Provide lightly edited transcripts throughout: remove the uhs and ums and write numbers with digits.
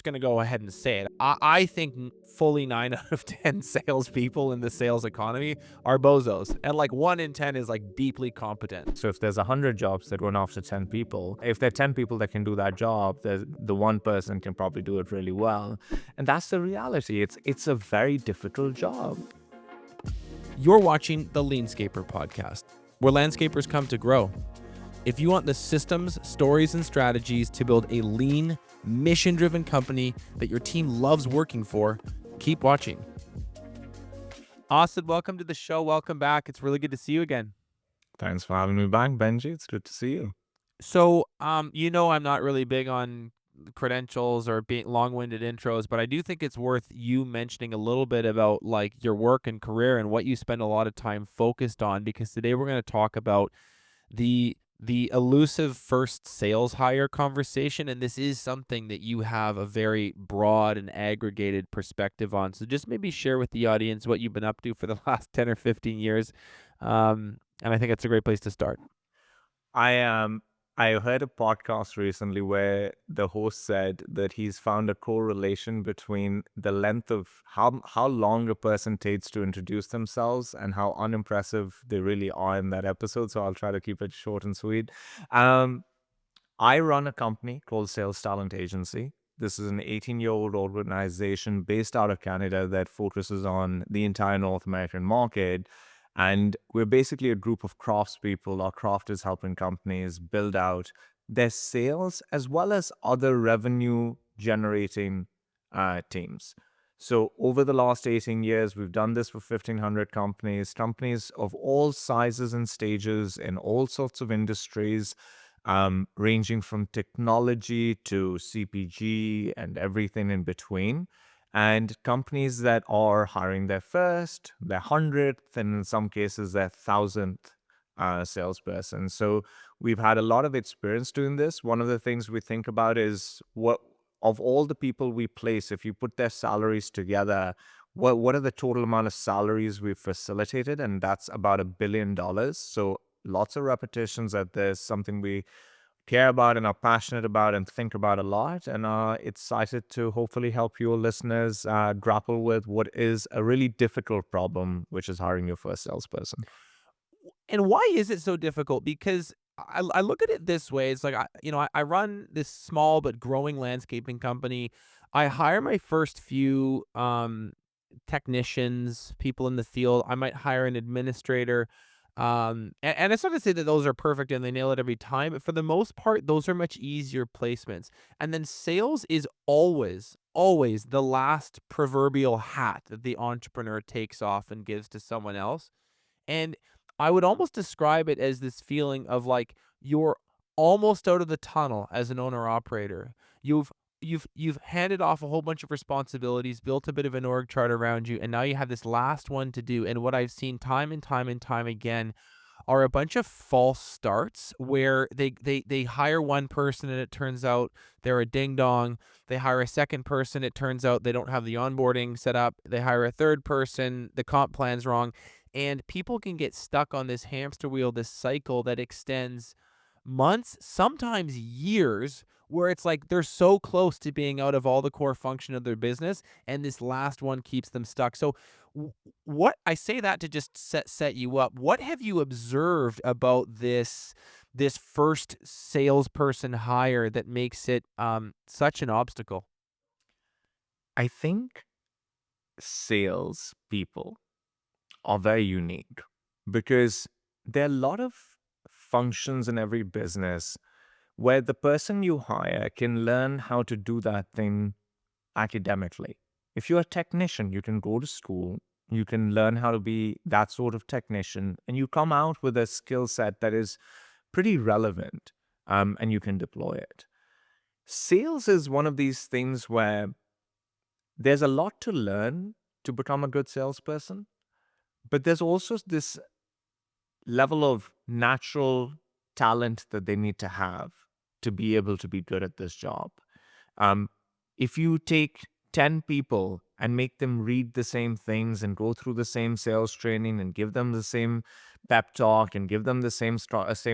going to go ahead and say it. I think fully 9 out of 10 salespeople in the sales economy are bozos. And like 1 in 10 is like deeply competent. So if there's 100 jobs that run after 10 people, if there are 10 people that can do that job, the one person can probably do it really well. And that's the reality. It's a very difficult job. You're watching the LeanScaper podcast, where landscapers come to grow. If you want the systems, stories, and strategies to build a lean, mission-driven company that your team loves working for, keep watching. Asad, welcome to the show. Welcome back. It's really good to see you again. Thanks for having me back, Benji. It's good to see you. So, I'm not really big on credentials or being long-winded intros, but I do think it's worth you mentioning a little bit about like your work and career and what you spend a lot of time focused on, because today we're going to talk about the elusive first sales hire conversation, and this is something that you have a very broad and aggregated perspective on. So just maybe share with the audience what you've been up to for the last 10 or 15 years. And I think it's a great place to start. I heard a podcast recently where the host said that he's found a correlation between the length of how long a person takes to introduce themselves and how unimpressive they really are in that episode. So I'll try to keep it short and sweet. Um, I run a company called Sales Talent Agency. This is an 18-year-old organization based out of Canada that focuses on the entire North American market. And we're basically a group of craftspeople. Our craft is helping companies build out their sales as well as other revenue generating teams. So over the last 18 years, we've done this for 1,500 companies of all sizes and stages in all sorts of industries, ranging from technology to CPG and everything in between. And companies that are hiring their first, their 100th, and in some cases, their 1,000th salesperson. So we've had a lot of experience doing this. One of the things we think about is what of all the people we place, if you put their salaries together, what are the total amount of salaries we've facilitated? And that's about $1 billion. So lots of repetitions at this, something we care about and are passionate about and think about a lot, and are excited to hopefully help your listeners grapple with what is a really difficult problem, which is hiring your first salesperson. And why is it so difficult? Because I look at it this way. It's like, I run this small but growing landscaping company. I hire my first few technicians, people in the field. I might hire an administrator. And it's not to say that those are perfect and they nail it every time, but for the most part, those are much easier placements. And then sales is always the last proverbial hat that the entrepreneur takes off and gives to someone else. And I would almost describe it as this feeling of like you're almost out of the tunnel as an owner operator. You've handed off a whole bunch of responsibilities, built a bit of an org chart around you, and now you have this last one to do. And what I've seen time and time and time again are a bunch of false starts where they hire one person and it turns out they're a ding dong. They hire a second person, it turns out they don't have the onboarding set up. They hire a third person, the comp plan's wrong. And people can get stuck on this hamster wheel, this cycle that extends months, sometimes years, where it's like they're so close to being out of all the core function of their business, and this last one keeps them stuck. So, what I say that to just set you up. What have you observed about this first salesperson hire that makes it such an obstacle? I think sales people are very unique because there are a lot of functions in every business where the person you hire can learn how to do that thing academically. If you're a technician, you can go to school, you can learn how to be that sort of technician, and you come out with a skill set that is pretty relevant, and you can deploy it. Sales is one of these things where there's a lot to learn to become a good salesperson, but there's also this level of natural talent that they need to have to be able to be good at this job. Um, if you take 10 people and make them read the same things and go through the same sales training and give them the same pep talk and give them the same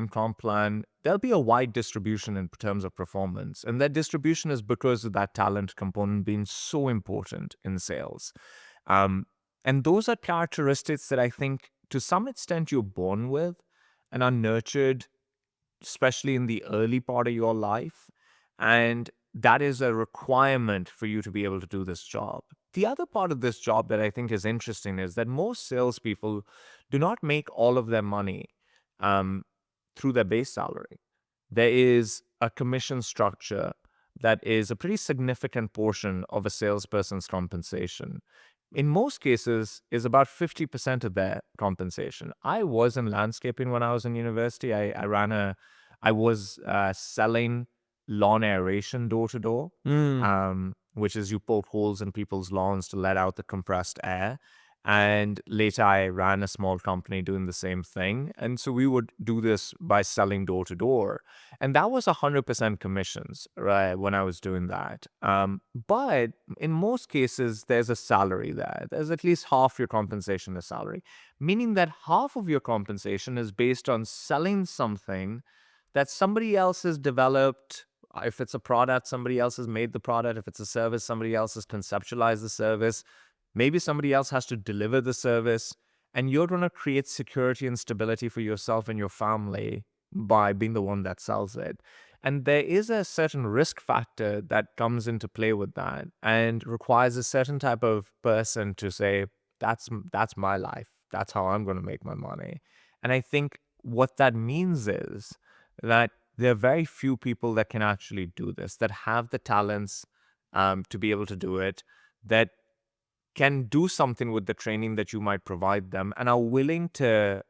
comp plan, there'll be a wide distribution in terms of performance. And that distribution is because of that talent component being so important in sales. Um, and those are characteristics that I think to some extent you're born with and are nurtured, especially in the early part of your life. And that is a requirement for you to be able to do this job. The other part of this job that I think is interesting is that most salespeople do not make all of their money um, through their base salary. There is a commission structure that is a pretty significant portion of a salesperson's compensation. In most cases, is about 50% of their compensation. I was in landscaping when I was in university. I was selling lawn aeration door to door, Mm. which is you poke holes in people's lawns to let out the compressed air. And later, I ran a small company doing the same thing. And so we would do this by selling door to door. And that was 100% commissions, right, when I was doing that. But in most cases, there's a salary there. There's at least half your compensation is salary, meaning that half of your compensation is based on selling something that somebody else has developed. If it's a product, somebody else has made the product. If it's a service, somebody else has conceptualized the service. Maybe somebody else has to deliver the service, and you're going to create security and stability for yourself and your family by being the one that sells it. And there is a certain risk factor that comes into play with that and requires a certain type of person to say, that's my life. That's how I'm going to make my money. And I think what that means is that there are very few people that can actually do this, that have the talents to be able to do it, that can do something with the training that you might provide them and are willing to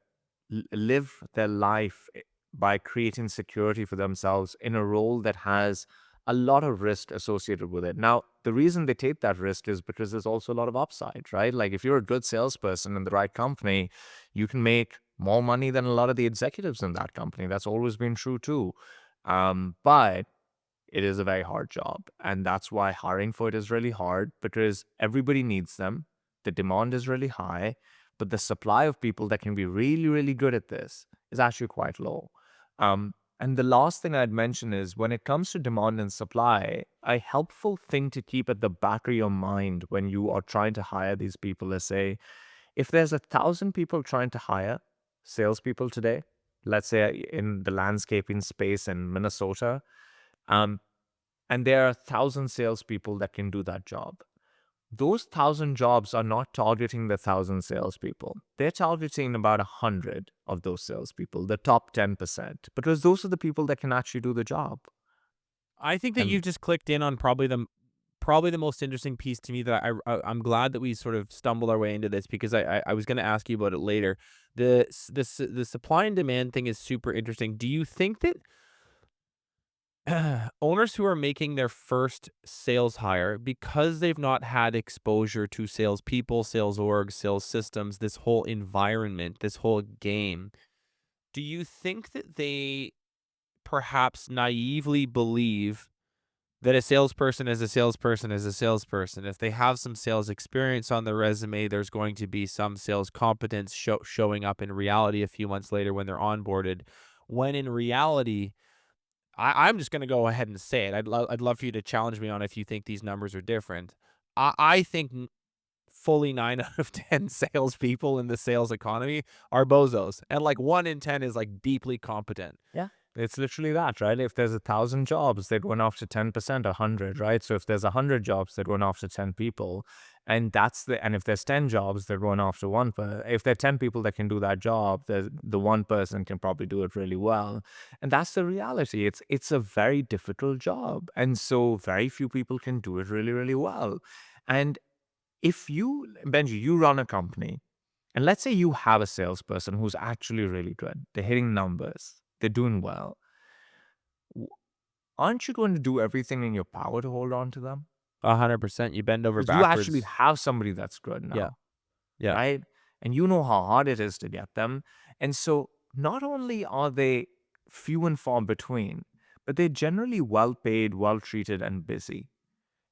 live their life by creating security for themselves in a role that has a lot of risk associated with it. Now, the reason they take that risk is because there's also a lot of upside, right? Like if you're a good salesperson in the right company, you can make more money than a lot of the executives in that company. That's always been true too. But it is a very hard job. And that's why hiring for it is really hard because everybody needs them. The demand is really high, but the supply of people that can be really, really good at this is actually quite low. And the last thing I'd mention is when it comes to demand and supply, a helpful thing to keep at the back of your mind when you are trying to hire these people is say, if there's 1,000 people trying to hire salespeople today, let's say in the landscaping space in Minnesota, um, and there are 1,000 salespeople that can do that job. Those 1,000 jobs are not targeting the 1,000 salespeople. They're targeting about 100 of those salespeople, the top 10%, because those are the people that can actually do the job. I think that And you've just clicked in on probably the most interesting piece to me that I'm glad that we sort of stumbled our way into this because I was going to ask you about it later. The supply and demand thing is super interesting. Do you think that owners who are making their first sales hire because they've not had exposure to salespeople, sales orgs, sales systems, this whole environment, this whole game, do you think that they perhaps naively believe that a salesperson is a salesperson is a salesperson? If they have some sales experience on their resume, there's going to be some sales competence showing up in reality a few months later when they're onboarded. When in reality, I'm just going to go ahead and say it. I'd love for you to challenge me on if you think these numbers are different. I think fully 9 out of 10 salespeople in the sales economy are bozos, and like 1 in 10 is like deeply competent. yeah, it's literally that, right? If there's 1,000 jobs, they'd run off to 10%, 100, right? So if there's 100 jobs, they'd run off to 10 people. And if there's 10 jobs, they'd run off to if there are 10 people that can do that job, the one person can probably do it really well. And that's the reality. It's a very difficult job. And so very few people can do it really, really well. And if you, Benji, you run a company, and let's say you have a salesperson who's actually really good, they're hitting numbers, they're doing well, w- aren't you going to do everything in your power to hold on to them? 100%. You bend over Because you actually backwards. have somebody that's good Yeah. now, Yeah. right? And you know how hard it is to get them. And so not only are they few and far between, but they're generally well paid, well treated, and busy.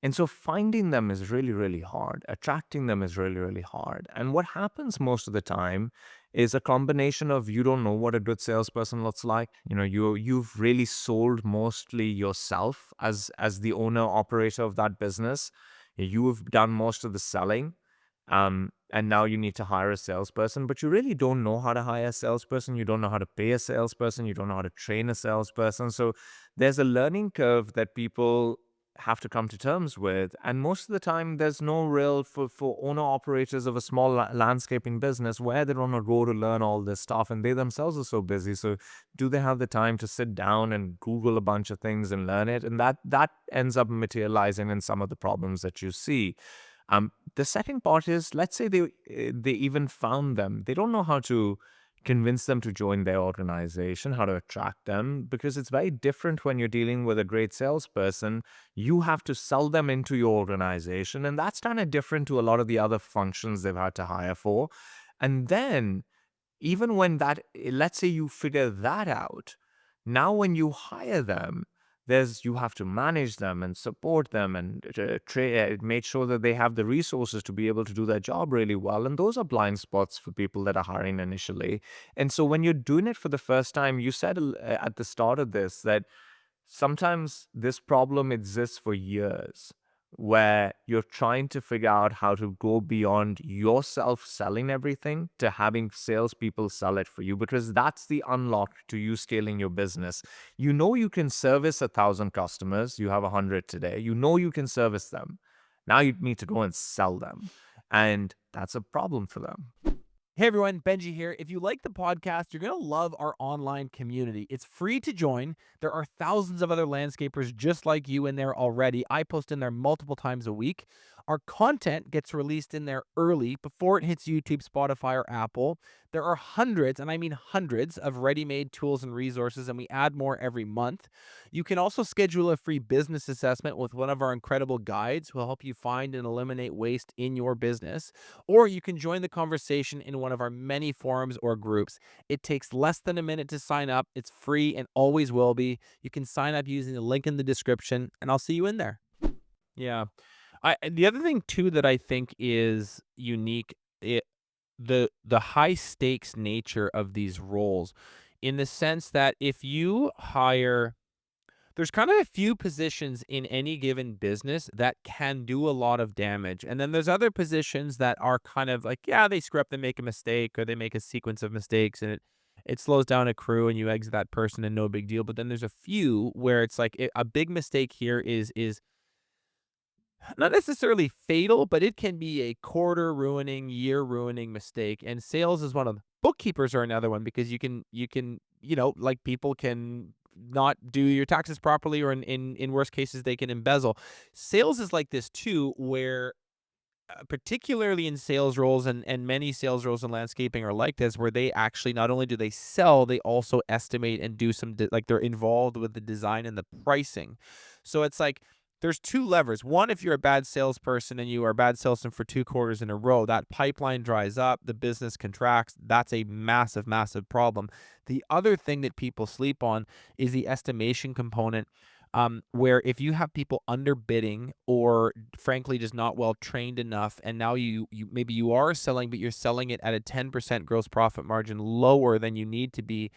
And so finding them is really, really hard. Attracting them is really, really hard. And what happens most of the time is a combination of you don't know what a good salesperson looks like. You've really sold mostly yourself as the owner operator of that business. You've done most of the selling. And now you need to hire a salesperson, but you really don't know how to hire a salesperson. You don't know how to pay a salesperson. You don't know how to train a salesperson. So there's a learning curve that people have to come to terms with. And most of the time, there's no real for owner operators of a small landscaping business where they're on a road to learn all this stuff, and they themselves are so busy. So do they have the time to sit down and Google a bunch of things and learn it? And that ends up materializing in some of the problems that you see. The second part is, let's say they even found them. They don't know how to convince them to join their organization, how to attract them, because it's very different when you're dealing with a great salesperson. You have to sell them into your organization, and that's kind of different to a lot of the other functions they've had to hire for. And then even when let's say you figure that out, now when you hire them, you have to manage them and support them and make sure that they have the resources to be able to do their job really well. And those are blind spots for people that are hiring initially. And so when you're doing it for the first time, you said at the start of this that sometimes this problem exists for years, where you're trying to figure out how to go beyond yourself selling everything to having salespeople sell it for you, because that's the unlock to you scaling your business. You know you can service 1,000 customers. You have 100 today. You know you can service them. Now you need to go and sell them. And that's a problem for them. Hey everyone, Benji here. If you like the podcast, you're going to love our online community. It's free to join. There are thousands of other landscapers just like you in there already. I post in there multiple times a week. Our content gets released in there early before it hits YouTube, Spotify, or Apple. There are hundreds, and I mean hundreds, of ready-made tools and resources, and we add more every month. You can also schedule a free business assessment with one of our incredible guides who will help you find and eliminate waste in your business. Or you can join the conversation in one of our many forums or groups. It takes less than a minute to sign up. It's free and always will be. You can sign up using the link in the description, and I'll see you in there. Yeah. The other thing too that I think is unique, the high stakes nature of these roles, in the sense that if you hire there's kind of a few positions in any given business that can do a lot of damage. And then there's other positions that are kind of like, yeah, they screw up, they make a mistake, or they make a sequence of mistakes, and it slows down a crew and you exit that person and no big deal. But then there's a few where it's like a big mistake here is not necessarily fatal, but it can be a quarter ruining, year ruining mistake. And sales is one of them. Bookkeepers are another one, because like people can not do your taxes properly, or in worst cases they can embezzle. Sales is like this too, where particularly in sales roles, and many sales roles in landscaping are like this, where they actually not only do they sell, they also estimate and do like they're involved with the design and the pricing. So it's like there's two levers. One, if you're a bad salesperson and you are a bad salesman for 2 quarters in a row, that pipeline dries up, the business contracts. That's a massive, massive problem. The other thing that people sleep on is the estimation component, where if you have people underbidding, or frankly just not well trained enough, and now you maybe you are selling, but you're selling it at a 10% gross profit margin lower than you need to be,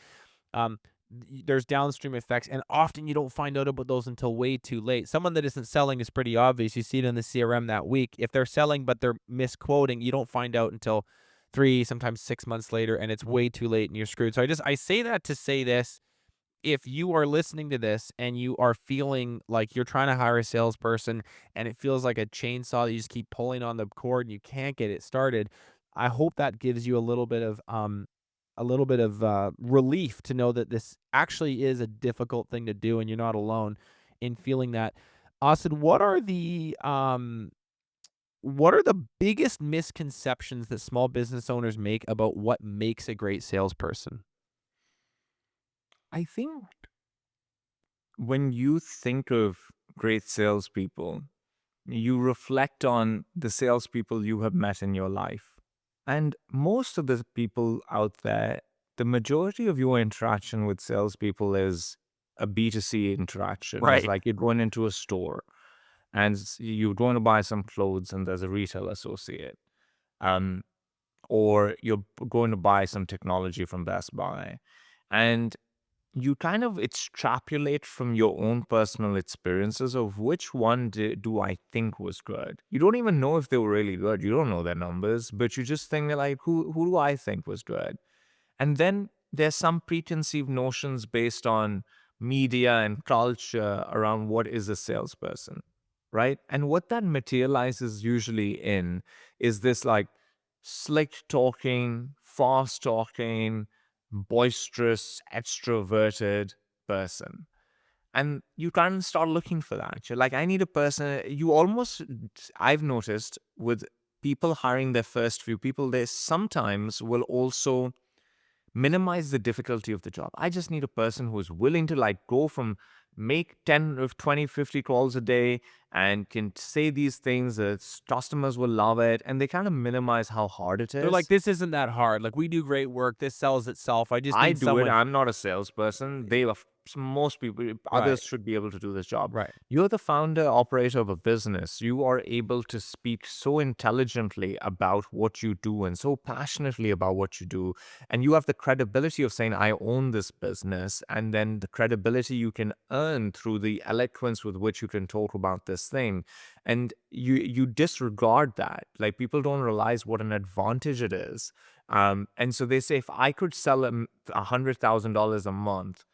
um, there's downstream effects, and often you don't find out about those until way too late. Someone that isn't selling is pretty obvious. You see it in the CRM that week. If they're selling but they're misquoting, you don't find out until 3, sometimes 6 months later, and it's way too late and you're screwed. So I say that to say this: if you are listening to this and you are feeling like you're trying to hire a salesperson and it feels like a chainsaw that you just keep pulling on the cord and you can't get it started, I hope that gives you a little bit of relief to know that this actually is a difficult thing to do and you're not alone in feeling that. Austin, what are the biggest misconceptions that small business owners make about what makes a great salesperson? I think when you think of great salespeople, you reflect on the salespeople you have met in your life. And most of the people out there, the majority of your interaction with salespeople is a B2C interaction. It's Right. like you're going into a store and you're going to buy some clothes and there's a retail associate. Um, or you're going to buy some technology from Best Buy. And you kind of extrapolate from your own personal experiences of which one do I think was good. You don't even know if they were really good. You don't know their numbers, but you just think like, who do I think was good? And then there's some preconceived notions based on media and culture around what is a salesperson, right? And what that materializes usually in is this like slick talking, fast talking, boisterous, extroverted person. And you kind of start looking for that. You're like, I need a person. You almost, I've noticed with people hiring their first few people, they sometimes will also minimize the difficulty of the job. I just need a person who's willing to like go from make 10 or 20, 50 calls a day and can say these things that customers will love it. And they kind of minimize how hard it They're like, is. "This isn't that hard. Like, we do great work. This sells itself. I just I need do it. someone." I'm not a salesperson. Most people, Right, others should be able to do this job. right. You're the founder, operator of a business. You are able to speak so intelligently about what you do and so passionately about what you do. And you have the credibility of saying, I own this business. And then the credibility you can earn through the eloquence with which you can talk about this thing. And you disregard that. Like people don't realize what an advantage it is, and so they say, if I could sell $100,000 a month,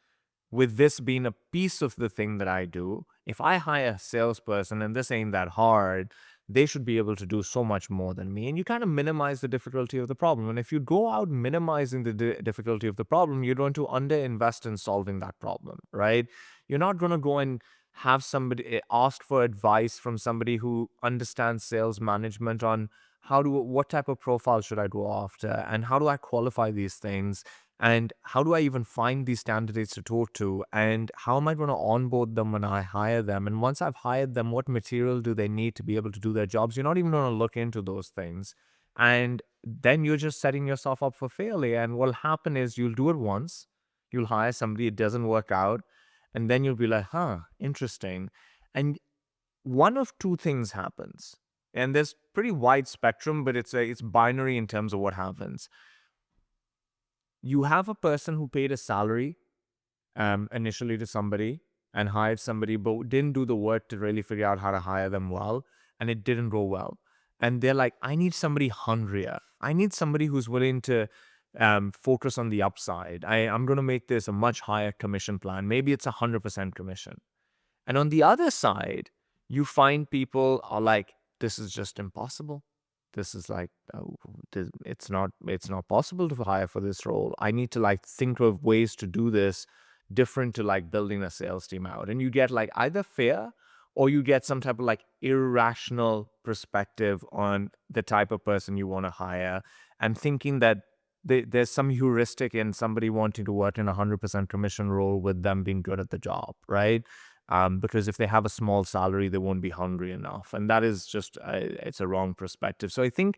with this being a piece of the thing that I do, if I hire a salesperson and this ain't that hard, they should be able to do so much more than me. And you kind of minimize the difficulty of the problem. And if you go out minimizing the difficulty of the problem, you're going to underinvest in solving that problem, right? You're not going to go and have somebody ask for advice from somebody who understands sales management on what type of profile should I go after and how do I qualify these things and how do I even find these candidates to talk to? And how am I going to onboard them when I hire them? And once I've hired them, what material do they need to be able to do their jobs? You're not even going to look into those things. And then you're just setting yourself up for failure. And what'll happen is you'll do it once, you'll hire somebody, it doesn't work out. And then you'll be like, huh, interesting. And one of two things happens. And there's pretty wide spectrum, but it's binary in terms of what happens. You have a person who paid a salary initially to somebody and hired somebody, but didn't do the work to really figure out how to hire them well, and it didn't go well. And they're like, I need somebody hungrier. I need somebody who's willing to focus on the upside. I'm going to make this a much higher commission plan. Maybe it's 100% commission. And on the other side, you find people are like, this is just impossible. This is like, it's not possible to hire for this role. I need to like think of ways to do this different to like building a sales team out. And you get like either fear or you get some type of like irrational perspective on the type of person you want to hire and thinking that there's some heuristic in somebody wanting to work in a 100% commission role with them being good at the job, right? Because if they have a small salary, they won't be hungry enough. And that is just, it's a wrong perspective. So I think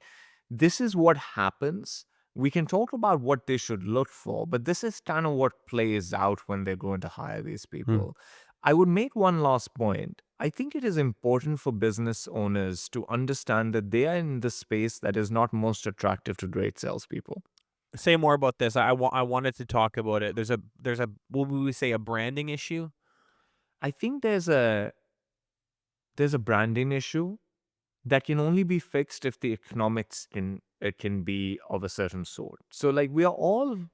this is what happens. We can talk about what they should look for, but this is kind of what plays out when they're going to hire these Mm. people. I would make one last point. I think it is important for business owners to understand that they are in the space that is not most attractive to great salespeople. Say more about this. I wanted to talk about it. There's a what would we say, a branding issue? I think there's a branding issue that can only be fixed if the economics can be of a certain sort. So like we're all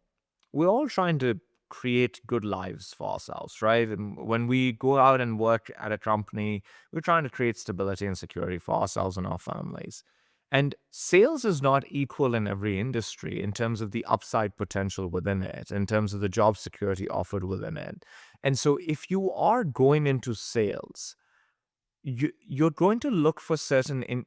trying to create good lives for ourselves, right? And when we go out and work at a company, we're trying to create stability and security for ourselves and our families. And sales is not equal in every industry in terms of the upside potential within it, in terms of the job security offered within it. And so if you are going into sales, you're going to look for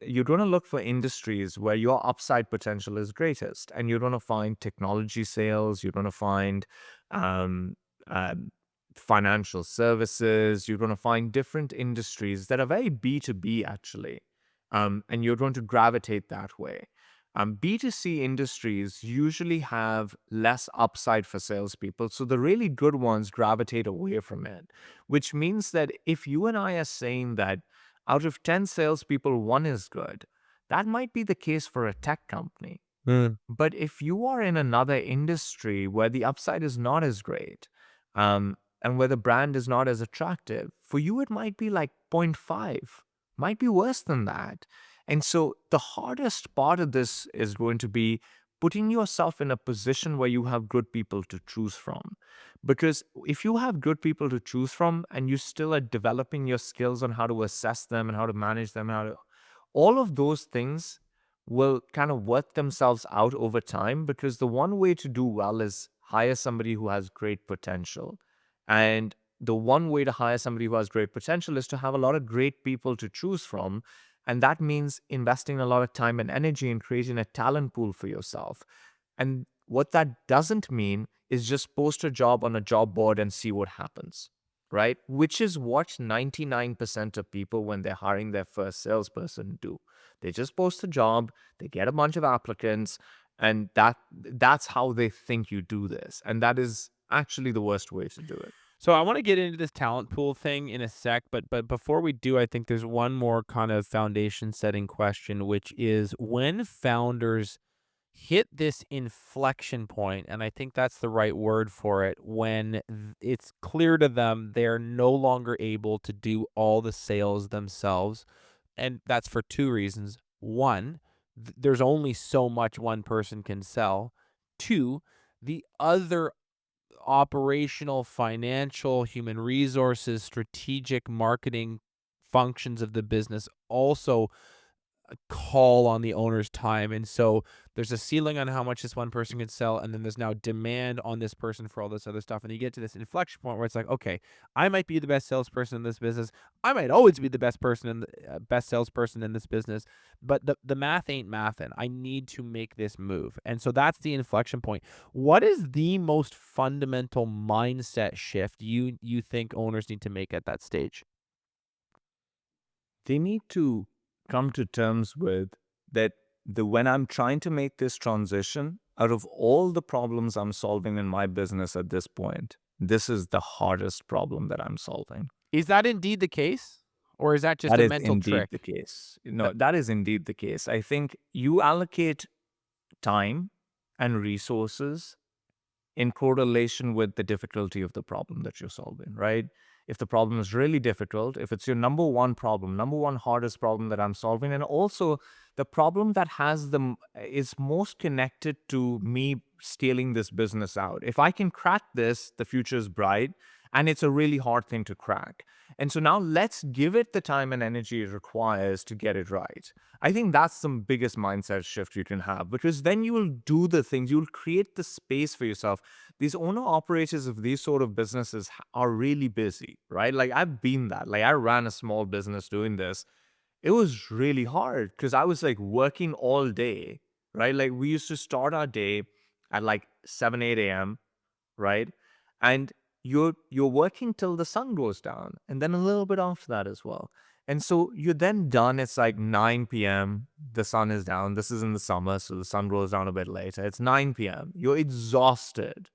you're going to look for industries where your upside potential is greatest, and you're going to find technology sales, you're going to find um, um, financial services, you're going to find different industries that are very B2B actually, and you're going to gravitate that way. B2C industries usually have less upside for salespeople, so the really good ones gravitate away from it, which means that if you and I are saying that out of 10 salespeople, one is good, that might be the case for a tech company. Mm. But if you are in another industry where the upside is not as great, and where the brand is not as attractive, for you it might be like point 0.5, might be worse than that. And so the hardest part of this is going to be putting yourself in a position where you have good people to choose from. Because if you have good people to choose from and you still are developing your skills on how to assess them and how to manage them, how to, all of those things will kind of work themselves out over time, because the one way to do well is hire somebody who has great potential. And the one way to hire somebody who has great potential is to have a lot of great people to choose from. And that means investing a lot of time and energy in creating a talent pool for yourself. And what that doesn't mean is just post a job on a job board and see what happens, right? Which is what 99% of people, when they're hiring their first salesperson, do. They just post a job, they get a bunch of applicants, and that's how they think you do this. And that is actually the worst way to do it. So I want to get into this talent pool thing in a sec, but before we do, I think there's one more kind of foundation setting question, which is when founders hit this inflection point, and I think that's the right word for it, when it's clear to them they're no longer able to do all the sales themselves. And that's for two reasons. One, there's only so much one person can sell. Two, the other operational, financial, human resources, strategic marketing functions of the business also call on the owner's time. And so there's a ceiling on how much this one person can sell, and then there's now demand on this person for all this other stuff. And you get to this inflection point where it's like, okay, I might be the best salesperson in this business. I might always be the best person in the best salesperson in this business, but the math ain't mathin'. I need to make this move. And so that's the inflection point. What is the most fundamental mindset shift you think owners need to make at that stage? They need to come to terms with that the when I'm trying to make this transition, out of all the problems I'm solving in my business at this point, this is the hardest problem that I'm solving. Is that indeed the case? Or is that just That a is mental indeed the trick? case. No, that is indeed the case. I think you allocate time and resources in correlation with the difficulty of the problem that you're solving, right? If the problem is really difficult, if it's your number one problem, number one hardest problem that I'm solving, and also the problem that has them is most connected to me scaling this business out. If I can crack this, the future is bright, and it's a really hard thing to crack. And so now let's give it the time and energy it requires to get it right. I think that's the biggest mindset shift you can have, because then you will do the things, you'll create the space for yourself. These owner operators of these sort of businesses are really busy, right? Like I've been that. Like I ran a small business doing this. It was really hard because I was like working all day, right? Like we used to start our day at like 7, 8 a.m., right? And you're working till the sun goes down, and then a little bit after that as well. And so you're then done. It's like 9 p.m. The sun is down. This is in the summer, so the sun goes down a bit later. It's 9 p.m. You're exhausted.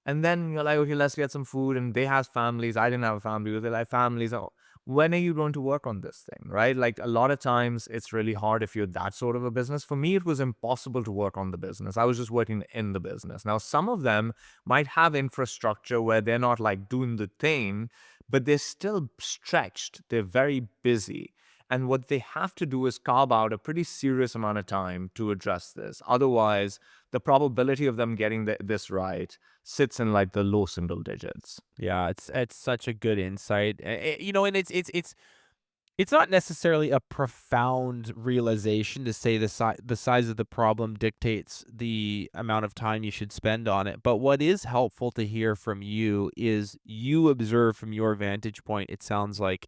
And then you're like, okay, let's get some food. And they have families. I didn't have a family. They like families. Oh, when are you going to work on this thing? Right? Like a lot of times it's really hard if you're that sort of a business. For me, it was impossible to work on the business. I was just working in the business. Now, some of them might have infrastructure where they're not like doing the thing, but they're still stretched. They're very busy. And what they have to do is carve out a pretty serious amount of time to address this. Otherwise, the probability of them getting this right sits in like the low single digits. Yeah, it's such a good insight. And it's not necessarily a profound realization to say the size of the problem dictates the amount of time you should spend on it. But what is helpful to hear from you is you observe from your vantage point. It sounds like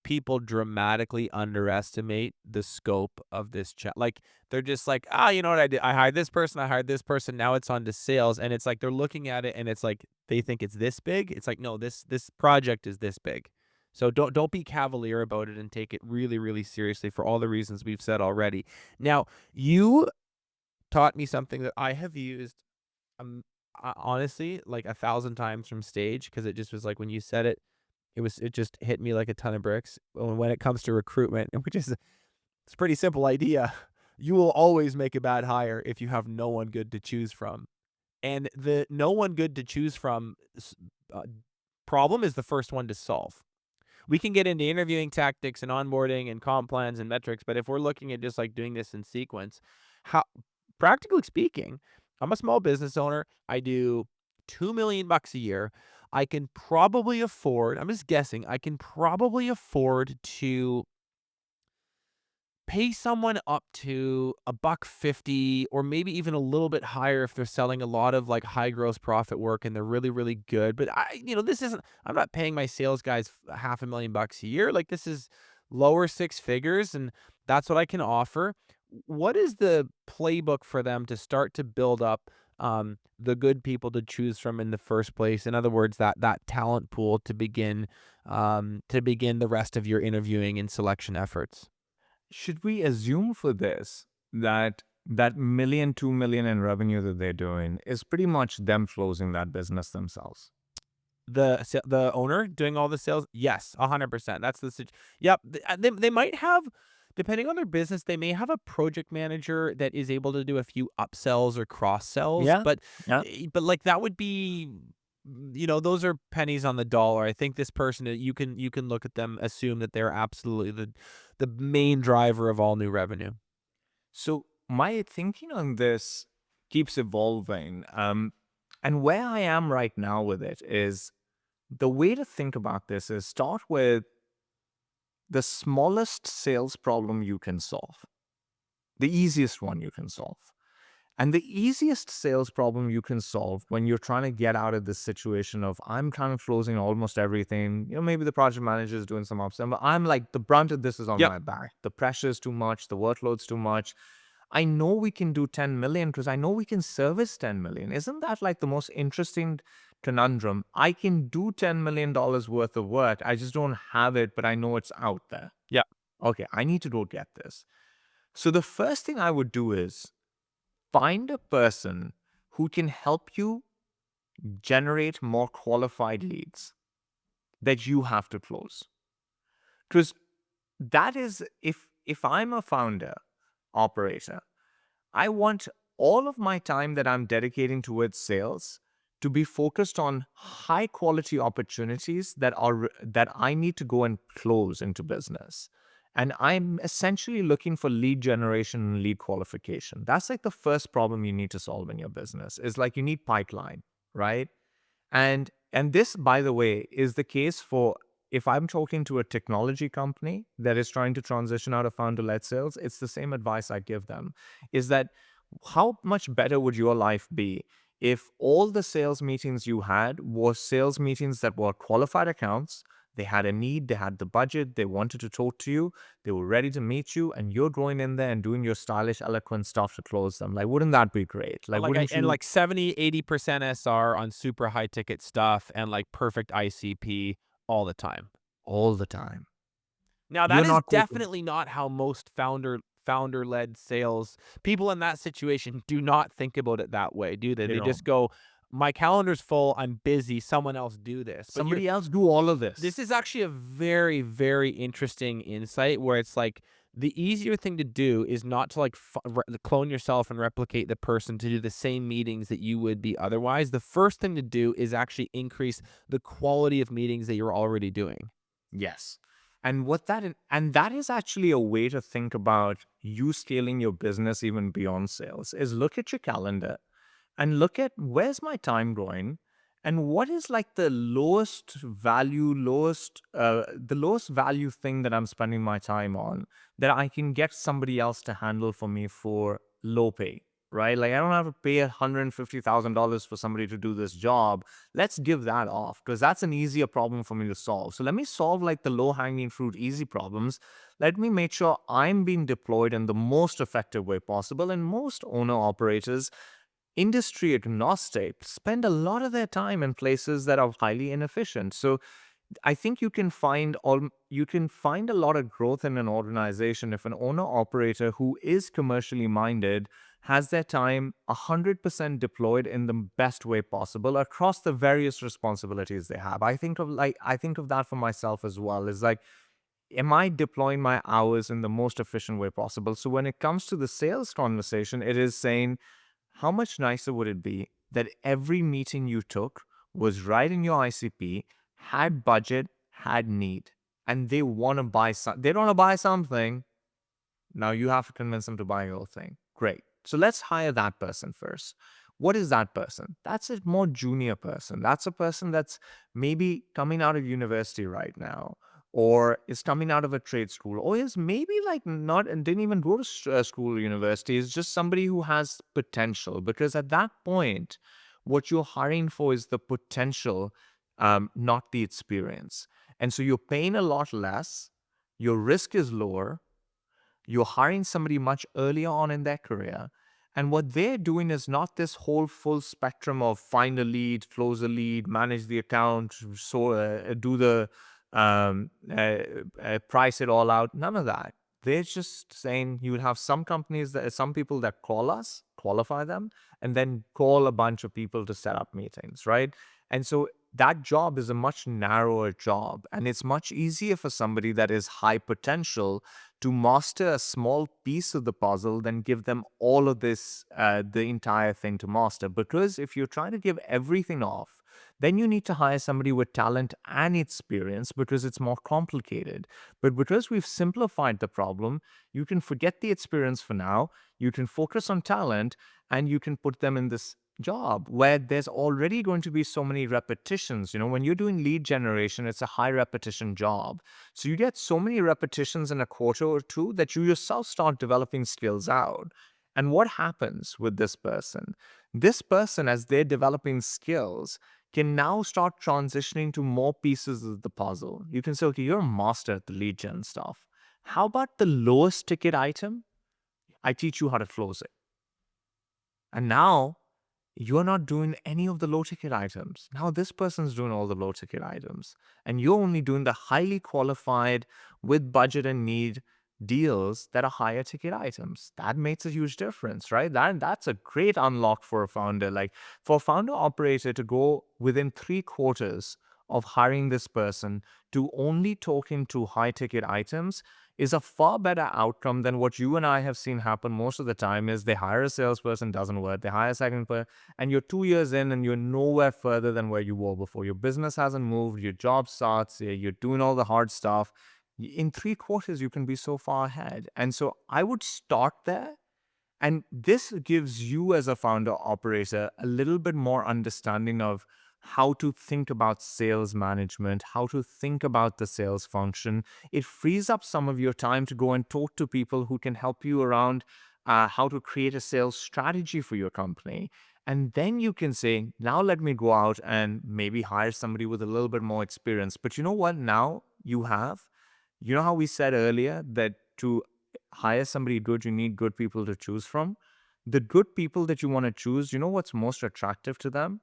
people dramatically underestimate the scope of this chat. Like they're just like, ah, you know what I did? I hired this person. I hired this person. Now it's on to sales, and it's like they're looking at it, and it's like they think it's this big. It's like no, this project is this big. So don't be cavalier about it and take it really really seriously for all the reasons we've said already. Now you taught me something that I have used um honestly like 1,000 times from stage because it just was like when you said it it just hit me like a ton of bricks when it comes to recruitment, which is it's a pretty simple idea. You will always make a bad hire if you have no one good to choose from. And the no one good to choose from uh, problem is the first one to solve. We can get into interviewing tactics and onboarding and comp plans and metrics, but if we're looking at just like doing this in sequence, how practically speaking, I'm a small business owner. I do 2 million bucks a year. I can probably afford, I'm just guessing, I can probably afford to pay someone up to a buck 50 or maybe even a little bit higher if they're selling a lot of like high gross profit work and they're really really good. But this isn't, I'm not paying my sales guys half a million bucks a year. Like this is lower six figures, and that's what I can offer. What is the playbook for them to start to build up the good people to choose from in the first place? In other words, that talent pool to begin the rest of your interviewing and selection efforts. Should we assume for this that that million, 2 million in revenue that they're doing is pretty much them closing that business themselves? The owner doing all the sales? Yes, 100%. That's the yep, they might have, depending on their business, they may have a project manager that is able to do a few upsells or cross sells, Yeah. Yeah. but, like, that would be those are pennies on the dollar. I think this person, you can look at them, assume that they're absolutely the main driver of all new revenue. So my thinking on this keeps evolving. And where I am right now with it is the way to think about this is start with the smallest sales problem you can solve, the easiest one you can solve. And the easiest sales problem you can solve when you're trying to get out of this situation of I'm kind of closing almost everything, maybe the project manager is doing some upsell, but I'm like the brunt of this is on Yep. my back. The pressure is too much, the workload's too much. I know we can do 10 million because I know we can service 10 million. Isn't that like the most interesting conundrum? I can do $10 million worth of work. I just don't have it, but I know it's out there. Yep. Okay, I need to go get this. So the first thing I would do is find a person who can help you generate more qualified leads that you have to close. Because that is, if I'm a founder operator, I want all of my time that I'm dedicating towards sales to be focused on high quality opportunities that I need to go and close into business. And I'm essentially looking for lead generation and lead qualification. That's like the first problem you need to solve in your business. Is like you need pipeline, right? And this, by the way, is the case for if I'm talking to a technology company that is trying to transition out of founder-led sales, it's the same advice I give them, is that how much better would your life be if all the sales meetings you had were sales meetings that were qualified accounts, they had a need, they had the budget, they wanted to talk to you, they were ready to meet you, and you're going in there and doing your stylish, eloquent stuff to close them. Like, wouldn't that be great? Like, Like, wouldn't you 70-80% SR on super high ticket stuff and, like, perfect ICP all the time. all the time? Now that You're is not taking definitely not how most founder-led sales people in that situation do not think about it that way, do they? you They know, just go, "My calendar's full, I'm busy, someone else do this." But somebody else do all of this this. is actually a very, very interesting insight where it's like the easier thing to do is not to like clone yourself and replicate the person to do the same meetings that you would be otherwise. The first thing to do is actually increase the quality of meetings that you're already doing. Yes. And that is actually a way to think about you scaling your business even beyond sales is look at your calendar and look at where's my time going and what is like the lowest value thing that I'm spending my time on that I can get somebody else to handle for me for low pay, right? Like I don't have to pay $150,000 for somebody to do this job. Let's give that off because that's an easier problem for me to solve. So let me solve like the low hanging fruit easy problems. Let me make sure I'm being deployed in the most effective way possible. And most owner operators, industry agnostic, spend a lot of their time in places that are highly inefficient. So I think you can find a lot of growth in an organization if an owner operator who is commercially minded has their time 100% deployed in the best way possible across the various responsibilities they have. I think of that for myself as well. Is like am I deploying my hours in the most efficient way possible? So when it comes to the sales conversation, it is saying, how much nicer would it be that every meeting you took was right in your ICP, had budget, had need, and they want to buy they don't want to buy something. Now you have to convince them to buy your thing. Great. So let's hire that person first. What is that person? That's a more junior person. That's a person that's maybe coming out of university right now, or is coming out of a trade school, or is maybe like not and didn't even go to school or university. Is just somebody who has potential. Because at that point, what you're hiring for is the potential, not the experience. And so you're paying a lot less, your risk is lower, you're hiring somebody much earlier on in their career. And what they're doing is not this whole full spectrum of find a lead, close a lead, manage the account, so do the price it all out. None of that. They're just saying you would have some companies that some people that call us, qualify them, and then call a bunch of people to set up meetings, right? And so that job is a much narrower job, and it's much easier for somebody that is high potential to master a small piece of the puzzle than give them all of this, the entire thing to master. Because if you're trying to give everything off, then you need to hire somebody with talent and experience because it's more complicated. But because we've simplified the problem, you can forget the experience for now, you can focus on talent, and you can put them in this job where there's already going to be so many repetitions. When you're doing lead generation, it's a high repetition job. So you get so many repetitions in a quarter or two that you yourself start developing skills out. And what happens with this person? This person, as they're developing skills, can now start transitioning to more pieces of the puzzle. You can say, okay, you're a master at the lead gen stuff. How about the lowest ticket item? I teach you how to close it. And now you're not doing any of the low ticket items. Now this person's doing all the low ticket items. And you're only doing the highly qualified with budget and need deals that are higher ticket items. That makes a huge difference, right? That's a great unlock for a founder. Like for a founder operator to go within 3 quarters of hiring this person to only talking to high ticket items is a far better outcome than what you and I have seen happen most of the time is they hire a salesperson, doesn't work. They hire a second person, and you're 2 years in and you're nowhere further than where you were before. Your business hasn't moved, your job starts, you're doing all the hard stuff. In 3 quarters, you can be so far ahead. And so I would start there, and this gives you, as a founder operator, a little bit more understanding of how to think about sales management, how to think about the sales function. It frees up some of your time to go and talk to people who can help you around how to create a sales strategy for your company. And then you can say, now let me go out and maybe hire somebody with a little bit more experience. But you know what? Now you have, you know how we said earlier that to hire somebody good, you need good people to choose from. The good people that you want to choose, you know what's most attractive to them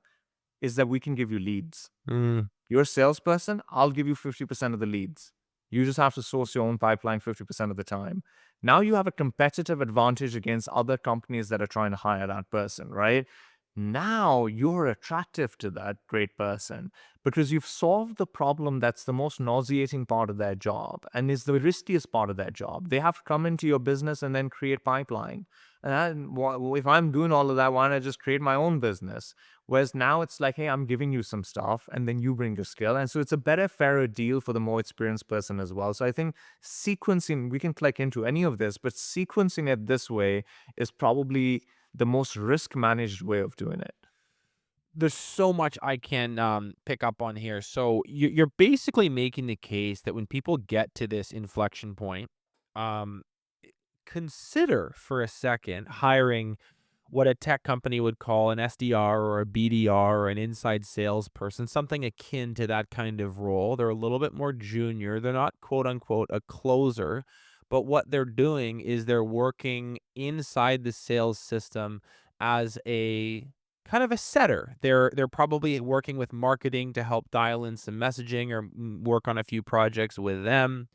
is that we can give you leads. Mm. You're a salesperson, I'll give you 50% of the leads. You just have to source your own pipeline 50% of the time. Now you have a competitive advantage against other companies that are trying to hire that person, right? Now you're attractive to that great person because you've solved the problem that's the most nauseating part of their job and is the riskiest part of their job. They have to come into your business and then create pipeline. And if I'm doing all of that, why don't I just create my own business? Whereas now it's like, hey, I'm giving you some stuff and then you bring your skill. And so it's a better, fairer deal for the more experienced person as well. So I think sequencing, we can click into any of this, but sequencing it this way is probably the most risk managed way of doing it. There's so much I can pick up on here. So you're basically making the case that when people get to this inflection point, um, consider for a second hiring what a tech company would call an SDR or a BDR or an inside salesperson, something akin to that kind of role. They're a little bit more junior. They're not quote unquote a closer, but what they're doing is they're working inside the sales system as a kind of a setter. They're probably working with marketing to help dial in some messaging or work on a few projects with them.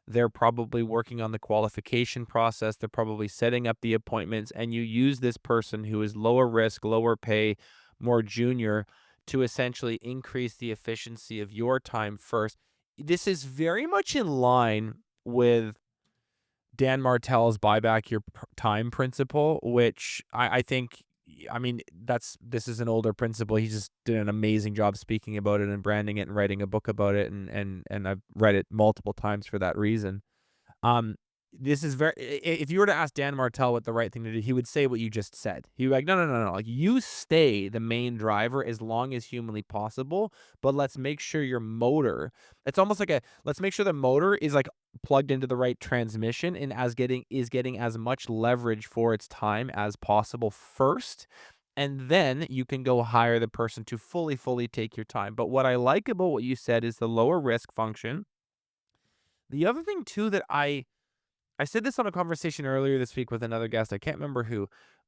They're probably working on the qualification process. They're probably setting up the appointments, and you use this person who is lower risk, lower pay, more junior to essentially increase the efficiency of your time first. This is very much in line. with Dan Martell's buy back your time principle, which I think, I mean, this is an older principle. He just did an amazing job speaking about it and branding it and writing a book about it, and I've read it multiple times for that reason. Um, this is very if you were to ask Dan Martell what the right thing to do, he would say what you just said. He would be like, "No, no, no, no, like, you stay the main driver as long as humanly possible, but let's make sure your motor." It's almost like a, let's make sure the motor is, like, plugged into the right transmission and getting as much leverage for its time as possible first, and then you can go hire the person to fully take your time. But what I like about what you said is the lower risk function. The other thing too that I said this on a conversation earlier this week with another guest, I can't remember who.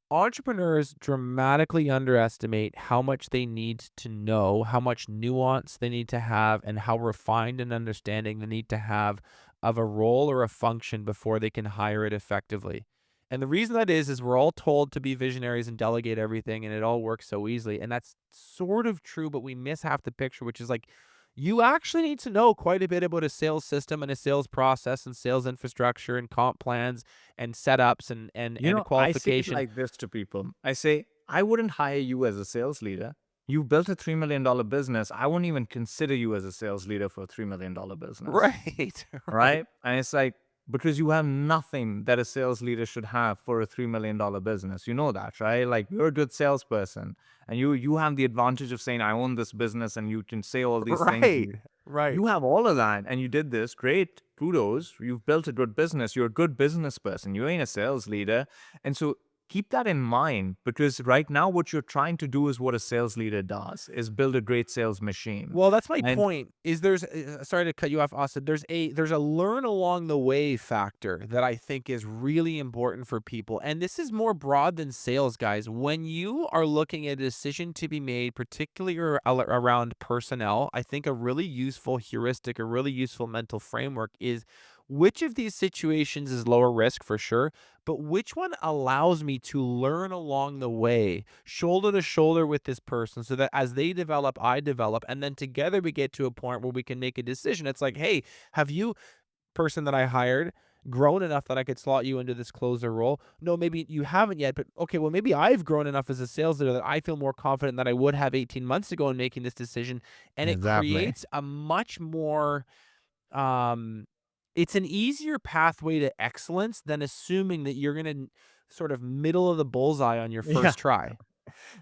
Entrepreneurs dramatically underestimate how much they need to know, how much nuance they need to have, and how refined an understanding they need to have of a role or a function before they can hire it effectively. And the reason that is we're all told to be visionaries and delegate everything, and it all works so easily. And that's sort of true, but we miss half the picture, which is like, you actually need to know quite a bit about a sales system and a sales process and sales infrastructure and comp plans and setups and I say it qualification. like this to people. I say, I wouldn't hire you as a sales leader. You built a $3 million business. I wouldn't even consider you as a sales leader for a $3 million business. Right, right. Right? And it's like, because you have nothing that a sales leader should have for a $3 million business. You know that, right? Like, you're a good salesperson, and you have the advantage of saying, I own this business, and you can say all these things. Right, right. You have all of that, and you did this. Great. Kudos. You've built a good business. You're a good business person. You ain't a sales leader. And so keep that in mind, because right now what you're trying to do is what a sales leader does, is build a great sales machine. Well, that's my And point. Is there's sorry to cut you off, Austin. There's a learn along the way factor that I think is really important for people. And this is more broad than sales, guys. When you are looking at a decision to be made, particularly around personnel, I think a really useful heuristic, a really useful mental framework is, which of these situations is lower risk for sure, but which one allows me to learn along the way, shoulder to shoulder with this person, so that as they develop, I develop, and then together we get to a point where we can make a decision. It's like, hey, have you, person that I hired, grown enough that I could slot you into this closer role? No, maybe you haven't yet, but okay, well, maybe I've grown enough as a sales leader that I feel more confident than I would have 18 months ago in making this decision. And it exactly. creates a much more, um, it's an easier pathway to excellence than assuming that you're going to sort of middle of the bullseye on your Yeah. first try.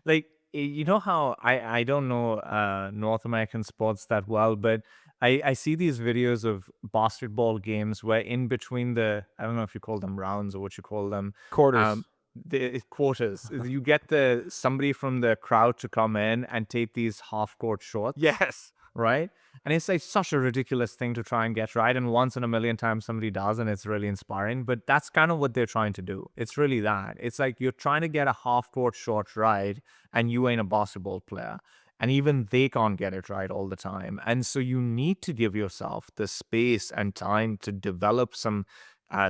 Like, you know how I don't know North American sports that well, but I see these videos of basketball games where in between the, I don't know if you call them rounds or what you call them, Quarters. um the quarters, you get the somebody from the crowd to come in and take these half court shots, Yes. right? And it's like such a ridiculous thing to try and get right. And once in a million times somebody does, and it's really inspiring. But that's kind of what they're trying to do. It's really that. It's like you're trying to get a half court shot right, and you ain't a basketball player. And even they can't get it right all the time. And so you need to give yourself the space and time to develop some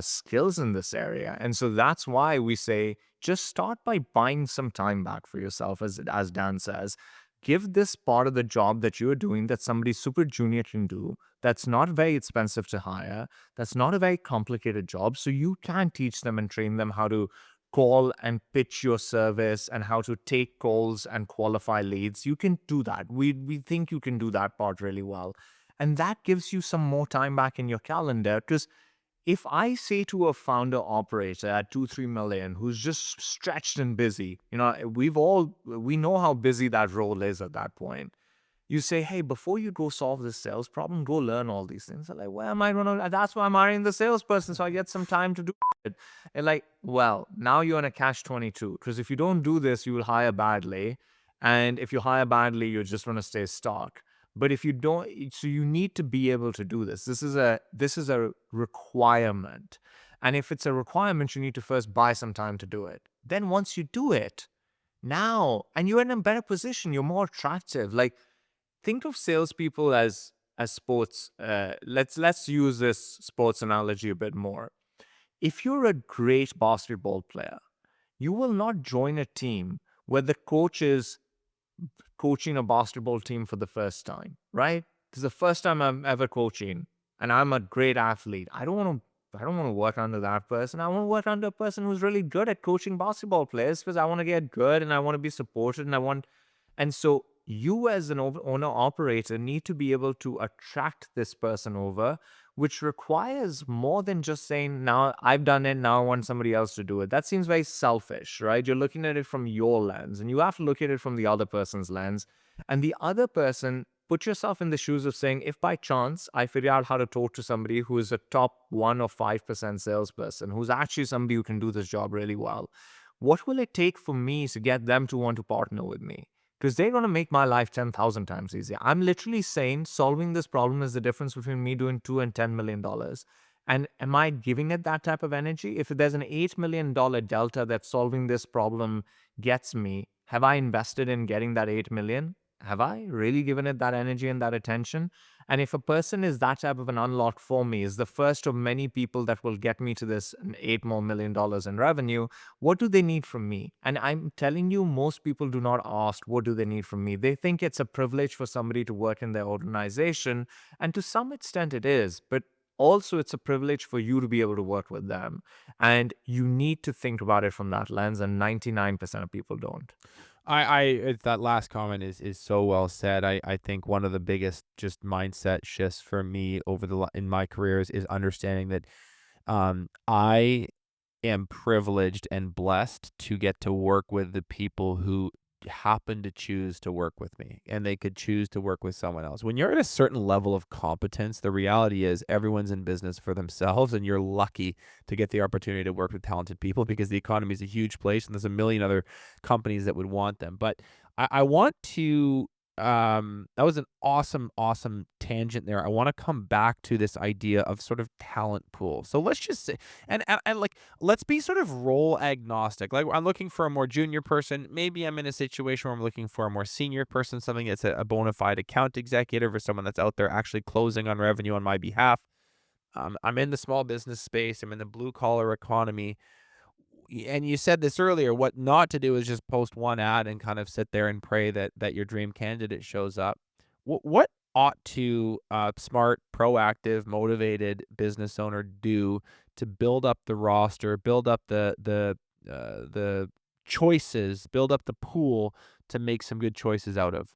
skills in this area. And so that's why we say just start by buying some time back for yourself, as Dan says. Give this part of the job that you're doing that somebody super junior can do, that's not very expensive to hire, that's not a very complicated job. So you can teach them and train them how to call and pitch your service and how to take calls and qualify leads. You can do that. We think you can do that part really well. And that gives you some more time back in your calendar, because if I say to a founder operator at 2-3 million who's just stretched and busy, we know how busy that role is at that point. You say, hey, before you go solve this sales problem, go learn all these things. They're like, where am I going to? That's why I'm hiring the salesperson, so I get some time to do it. And like, well, now you're in a catch 22, because if you don't do this, you will hire badly. And if you hire badly, you're just going to stay stuck. But if you don't, so you need to be able to do this. This is a requirement. And if it's a requirement, you need to first buy some time to do it. Then once you do it, now, and you're in a better position, you're more attractive. Like, think of salespeople as sports. Let's use this sports analogy a bit more. If you're a great basketball player, you will not join a team where the coach is coaching a basketball team for the first time, right? This is the first time I'm ever coaching. and I'm a great athlete. I don't want to work under that person. I want to work under a person who's really good at coaching basketball players because I want to get good and I want to be supported and I want and so you as an owner operator need to be able to attract this person over, which requires more than just saying, now I've done it, now I want somebody else to do it. That seems very selfish, right? You're looking at it from your lens and you have to look at it from the other person's lens. And the other person, put yourself in the shoes of saying, if by chance I figure out how to talk to somebody who is a top 1 or 5% salesperson, who's actually somebody who can do this job really well, what will it take for me to get them to want to partner with me? Because they're going to make my life 10,000 times easier. I'm literally saying solving this problem is the difference between me doing $2 and $10 million. And am I giving it that type of energy? If there's an $8 million delta that solving this problem gets me, have I invested in getting that 8 million? Have I really given it that energy and that attention? And if a person is that type of an unlock for me, is the first of many people that will get me to this $8 more million in revenue, what do they need from me? And I'm telling you, most people do not ask, what do they need from me? They think it's a privilege for somebody to work in their organization. And to some extent, it is. But also, it's a privilege for you to be able to work with them. And you need to think about it from that lens. And 99% of people don't. That last comment is so well said. I think one of the biggest just mindset shifts for me over in my career is understanding that I am privileged and blessed to get to work with the people who happen to choose to work with me, and they could choose to work with someone else. When you're at a certain level of competence, the reality is everyone's in business for themselves, and you're lucky to get the opportunity to work with talented people because the economy is a huge place and there's a million other companies that would want them. But I want to that was an awesome tangent there. I want to come back to this idea of sort of talent pool. So let's just say and like let's be sort of role agnostic. Like I'm looking for a more junior person. Maybe I'm in a situation where I'm looking for a more senior person, something that's a bona fide account executive or someone that's out there actually closing on revenue on my behalf. I'm in the small business space. I'm in the blue collar economy. And you said this earlier, what not to do is just post one ad and kind of sit there and pray that your dream candidate shows up. What ought to smart, proactive, motivated business owner do to build up the roster, build up the choices, build up the pool to make some good choices out of?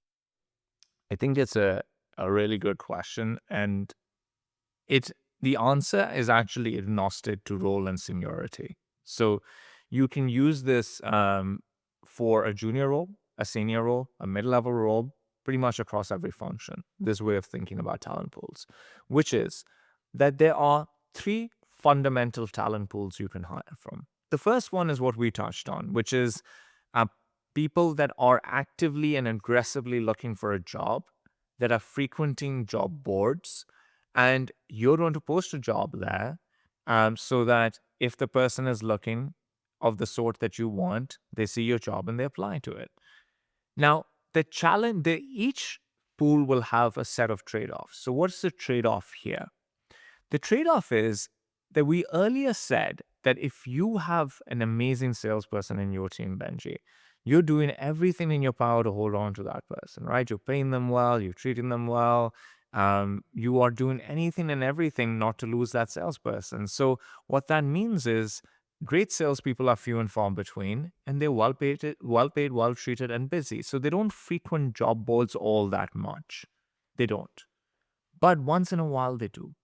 I think it's a really good question. And it's the answer is actually agnostic to role and seniority. So you can use this for a junior role, a senior role, a mid-level role, pretty much across every function. This way of thinking about talent pools, which is that there are three fundamental talent pools you can hire from. The first one is what we touched on, which is uh, people that are actively and aggressively looking for a job, that are frequenting job boards, and you're going to post a job there so that if the person is looking of the sort that you want, they see your job and they apply to it. Now, each pool will have a set of trade offs. So, what's the trade off here? The trade off is that we earlier said that if you have an amazing salesperson in your team, Benji, you're doing everything in your power to hold on to that person, right? You're paying them well, you're treating them well, you are doing anything and everything not to lose that salesperson. So, what that means is great salespeople are few and far between, and they're well paid, well treated, and busy. So, they don't frequent job boards all that much. They don't. But once in a while, they do.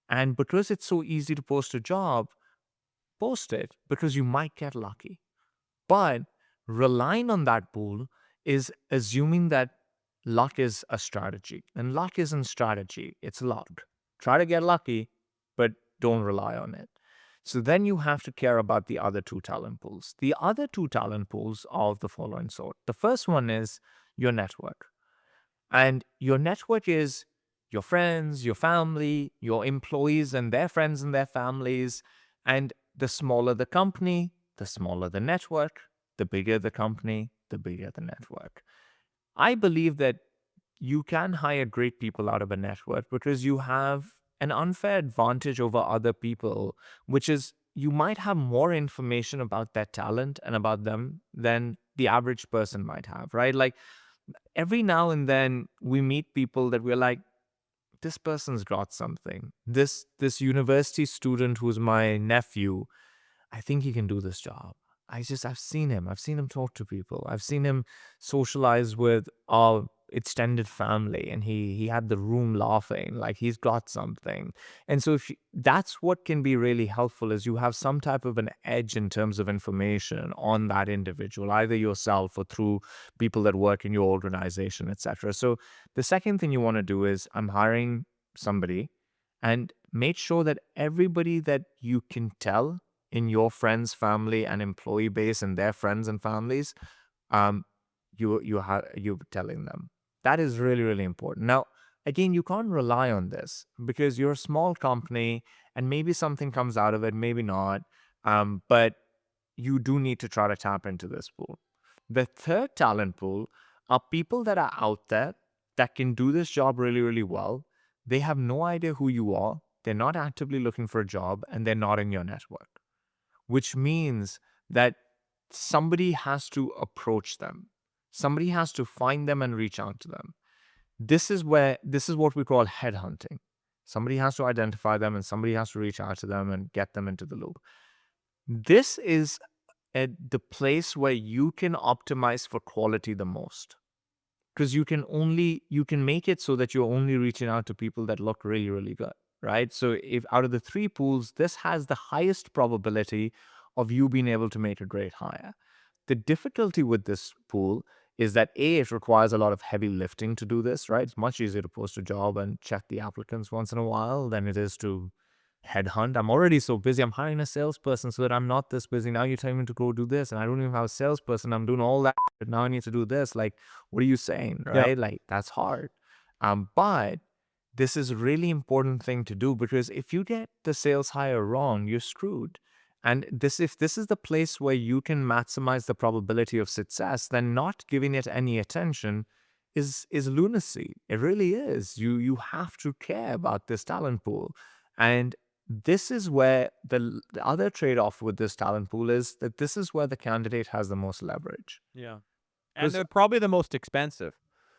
And because it's so easy to post a job, post it because you might get lucky. But relying on that pool is assuming that luck is a strategy. And luck isn't strategy, it's luck. Try to get lucky, but don't rely on it. So then you have to care about the other two talent pools. The other two talent pools are of the following sort. The first one is your network. And your network is your friends, your family, your employees and their friends and their families. And the smaller the company, the smaller the network, the bigger the company, the bigger the network. I believe that you can hire great people out of a network because you have an unfair advantage over other people, which is you might have more information about their talent and about them than the average person might have, right? Like every now and then we meet people that we're like, this person's got something. This university student who's my nephew, I think he can do this job. I've seen him. I've seen him talk to people. I've seen him socialize with our extended family, and he had the room laughing like he's got something. And so that's what can be really helpful is you have some type of an edge in terms of information on that individual, either yourself or through people that work in your organization, etc. So the second thing you want to do is I'm hiring somebody, and make sure that everybody that you can tell in your friends, family, and employee base and their friends and families, um, you're telling them. That is really, really important. Now, again, you can't rely on this because you're a small company and maybe something comes out of it, maybe not. But you do need to try to tap into this pool. The third talent pool are people that are out there that can do this job really, really well. They have no idea who you are. They're not actively looking for a job and they're not in your network, which means that somebody has to approach them. Somebody has to find them and reach out to them. This is what we call headhunting. Somebody has to identify them and somebody has to reach out to them and get them into the loop. This is at the place where you can optimize for quality the most because you can make it so that you're only reaching out to people that look really, really good, right? So if out of the three pools, this has the highest probability of you being able to make a great hire. The difficulty with this pool is that A, it requires a lot of heavy lifting to do this, right? It's much easier to post a job and check the applicants once in a while than it is to headhunt. I'm already so busy. I'm hiring a salesperson so that I'm not this busy. Now you're telling me to go do this, and I don't even have a salesperson. I'm doing all that. But now I need to do this. Like, what are you saying, Yeah. right? Like, that's hard. But this is a really important thing to do because if you get the sales hire wrong, you're screwed. And if this is the place where you can maximize the probability of success, then not giving it any attention is lunacy. It really is. You have to care about this talent pool. And this is where the other trade-off with this talent pool is that this is where the candidate has the most leverage. Yeah. And Because they're probably the most expensive.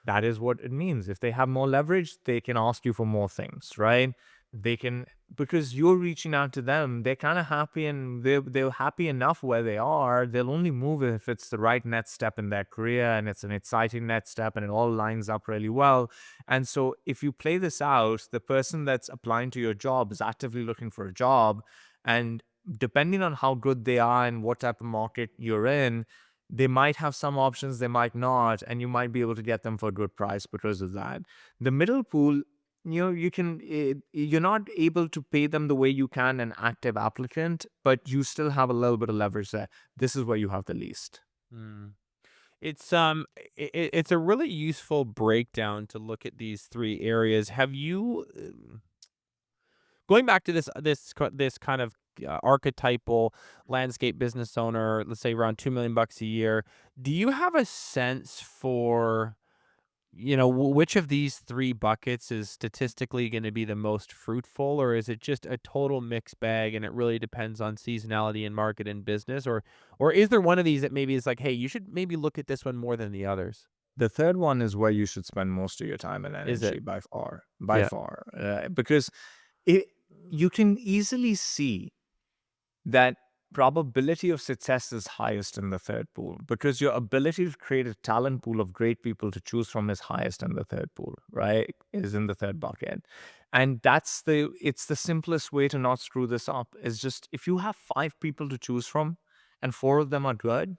that is what it means. If they have more leverage, they can ask you for more things, right? They can, because you're reaching out to them, they're kind of happy and they're happy enough where they are. They'll only move if it's the right next step in their career and it's an exciting next step and it all lines up really well. And so if you play this out, the person that's applying to your job is actively looking for a job. And depending on how good they are and what type of market you're in, they might have some options, they might not, and you might be able to get them for a good price because of that. The middle pool, you're not able to pay them the way you can an active applicant, but you still have a little bit of leverage there. This is where you have the least. Mm. It's it's a really useful breakdown to look at these three areas. Have you going back to this kind of archetypal landscape business owner, let's say around 2 million bucks a year? Do you have a sense for which of these three buckets is statistically going to be the most fruitful, or is it just a total mixed bag and it really depends on seasonality and market and business, or is there one of these that maybe is like, hey, you should maybe look at this one more than the others? The third one is where you should spend most of your time and Is energy it? by Yeah. far, because it, you can easily see that probability of success is highest in the third pool because your ability to create a talent pool of great people to choose from is highest in the third pool, right? Is in the third bucket. And it's the simplest way to not screw this up is just if you have five people to choose from and four of them are good,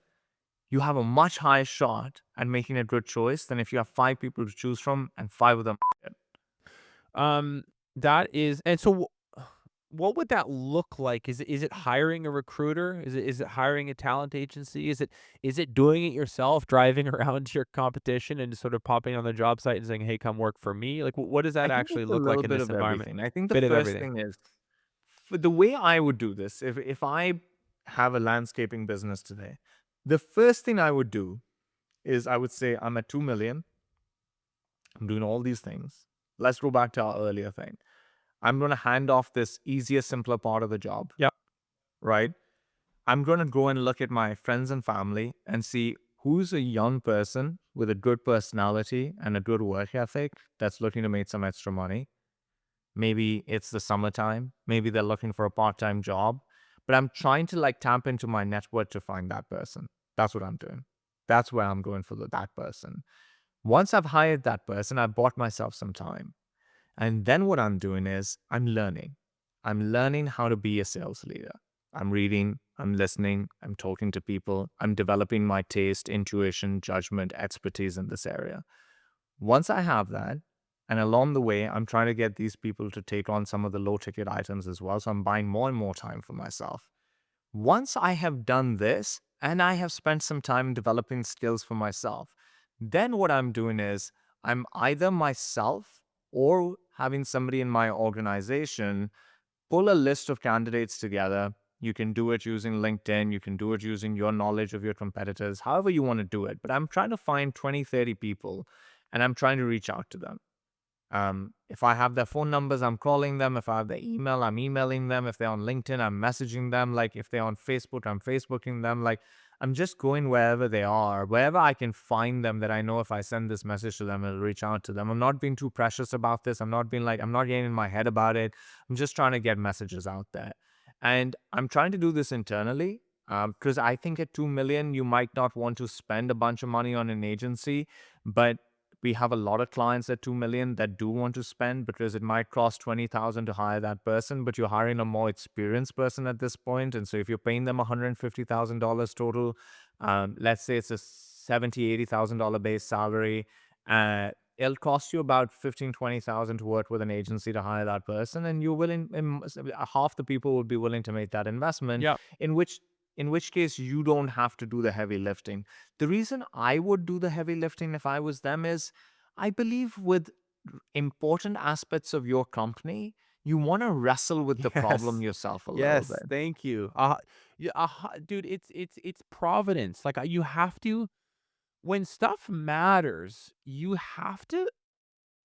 you have a much higher shot at making a good choice than if you have five people to choose from and five of them are good. Um, that is, and so what would that look like? Is it hiring a recruiter? Is it hiring a talent agency? Is it doing it yourself, driving around to your competition and just sort of popping on the job site and saying, "Hey, come work for me"? Like, what does I that think actually it's a look like little in bit this of environment? everything. I think the Bit of first everything. thing is for the way I would do this, if I have a landscaping business today, the first thing I would do is I would say I'm at 2 million. I'm doing all these things. Let's go back to our earlier thing. I'm going to hand off this easier, simpler part of the job, Yeah. right? I'm going to go and look at my friends and family and see who's a young person with a good personality and a good work ethic that's looking to make some extra money. Maybe it's the summertime. Maybe they're looking for a part-time job. But I'm trying to like tap into my network to find that person. That's what I'm doing. That's where I'm going for that person. Once I've hired that person, I've bought myself some time. And then what I'm doing is I'm learning. I'm learning how to be a sales leader. I'm reading, I'm listening, I'm talking to people, I'm developing my taste, intuition, judgment, expertise in this area. Once I have that, and along the way, I'm trying to get these people to take on some of the low ticket items as well. So I'm buying more and more time for myself. Once I have done this and I have spent some time developing skills for myself, then what I'm doing is I'm either myself or having somebody in my organization pull a list of candidates together. You can do it using LinkedIn. You can do it using your knowledge of your competitors, however you want to do it. But I'm trying to find 20, 30 people and I'm trying to reach out to them. If I have their phone numbers, I'm calling them. If I have their email, I'm emailing them. If they're on LinkedIn, I'm messaging them. Like if they're on Facebook, I'm Facebooking them. Like I'm just going wherever they are, wherever I can find them that I know if I send this message to them, it'll reach out to them. I'm not being too precious about this. I'm not getting in my head about it. I'm just trying to get messages out there. And I'm trying to do this internally because I think at 2 million, you might not want to spend a bunch of money on an agency, but we have a lot of clients at 2 million that do want to spend because it might cost 20,000 to hire that person, but you're hiring a more experienced person at this point. And so if you're paying them $150,000 total, let's say it's a 70, $80,000 base salary, it'll cost you about 15, 20,000 to work with an agency to hire that person. And you're willing, half the people would be willing to make that investment, Yep. in which in which case you don't have to do the heavy lifting. The reason I would do the heavy lifting if I was them is I believe with important aspects of your company, you want to wrestle with the problem Yes. yourself a little Yes, bit. thank you. Yeah, dude, it's providence. Like, you have to when stuff matters, you have to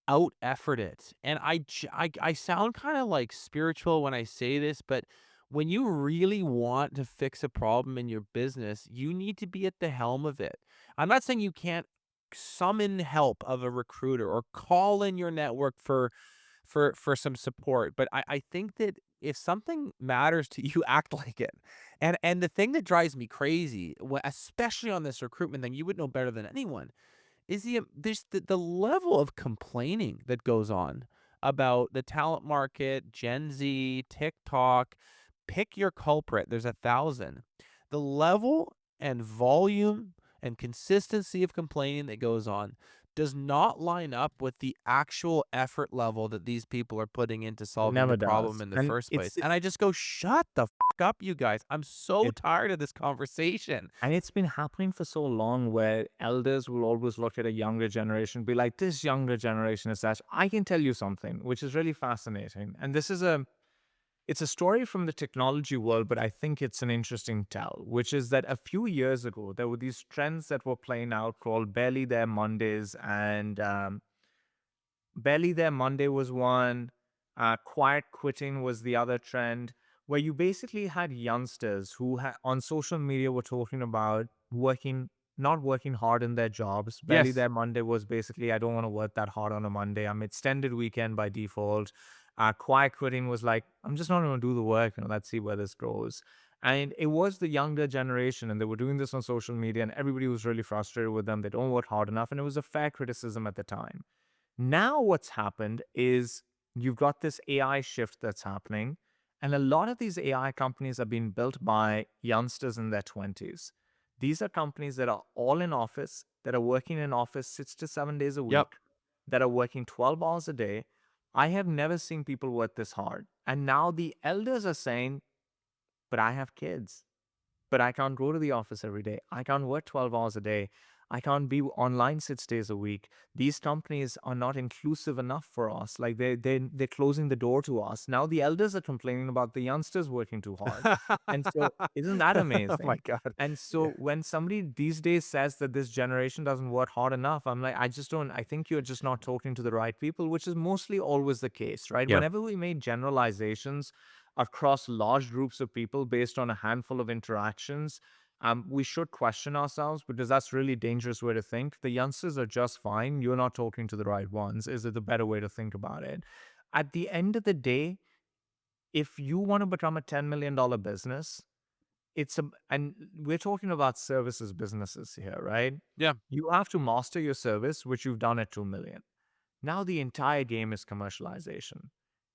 out effort it. And I sound kind of like spiritual when I say this, but when you really want to fix a problem in your business, you need to be at the helm of it. I'm not saying you can't summon help of a recruiter or call in your network for some support, but I think that if something matters to you, act like it. And the thing that drives me crazy, especially on this recruitment thing, you would know better than anyone, is there's the level of complaining that goes on about the talent market, Gen Z, TikTok, pick your culprit, there's 1,000. The level and volume and consistency of complaining that goes on does not line up with the actual effort level that these people are putting into It solving the never problem does. in the And first place. And I just go, "Shut the up, you guys. I'm so it tired of this conversation." and it's been happening for so long where elders will always look at a younger generation, be like, this younger generation is such. I can tell you something, which is really fascinating. And it's a story from the technology world, but I think it's an interesting tell, which is that a few years ago, there were these trends that were playing out called Barely There Mondays. And Barely There Monday was one, quiet quitting was the other trend, where you basically had youngsters who on social media were talking about not working hard in their jobs. Barely Yes. There Monday was basically, I don't want to work that hard on a Monday. I'm extended weekend by default. Quiet quitting was like, I'm just not going to do the work and let's see where this goes. And it was the younger generation, and they were doing this on social media, and everybody was really frustrated with them. They don't work hard enough. And it was a fair criticism at the time. Now, what's happened is you've got this AI shift that's happening, and a lot of these AI companies are being built by youngsters in their 20s. These are companies that are all in office, that are working in office 6 to 7 days a Yep. week, that are working 12 hours a day. I have never seen people work this hard. And now the elders are saying, but I have kids. But I can't go to the office every day. I can't work 12 hours a day. I can't be online 6 days a week. These companies are not inclusive enough for us. Like they're closing the door to us. Now the elders are complaining about the youngsters working too hard. And so isn't that Oh my amazing? god. And Yeah. so when somebody these days says that this generation doesn't work hard enough, I'm like, I think you're just not talking to the right people, which is mostly always the case, right? Yep. Whenever we make generalizations across large groups of people based on a handful of interactions, we should question ourselves because that's really dangerous way to think. The youngsters are just fine. You're not talking to the right ones. Is it the better way to think about it? at the end of the day, if you want to become a $10 million business, and we're talking about services businesses here, right? Yeah. You have to master your service, which you've done at 2 million. Now the entire game is commercialization.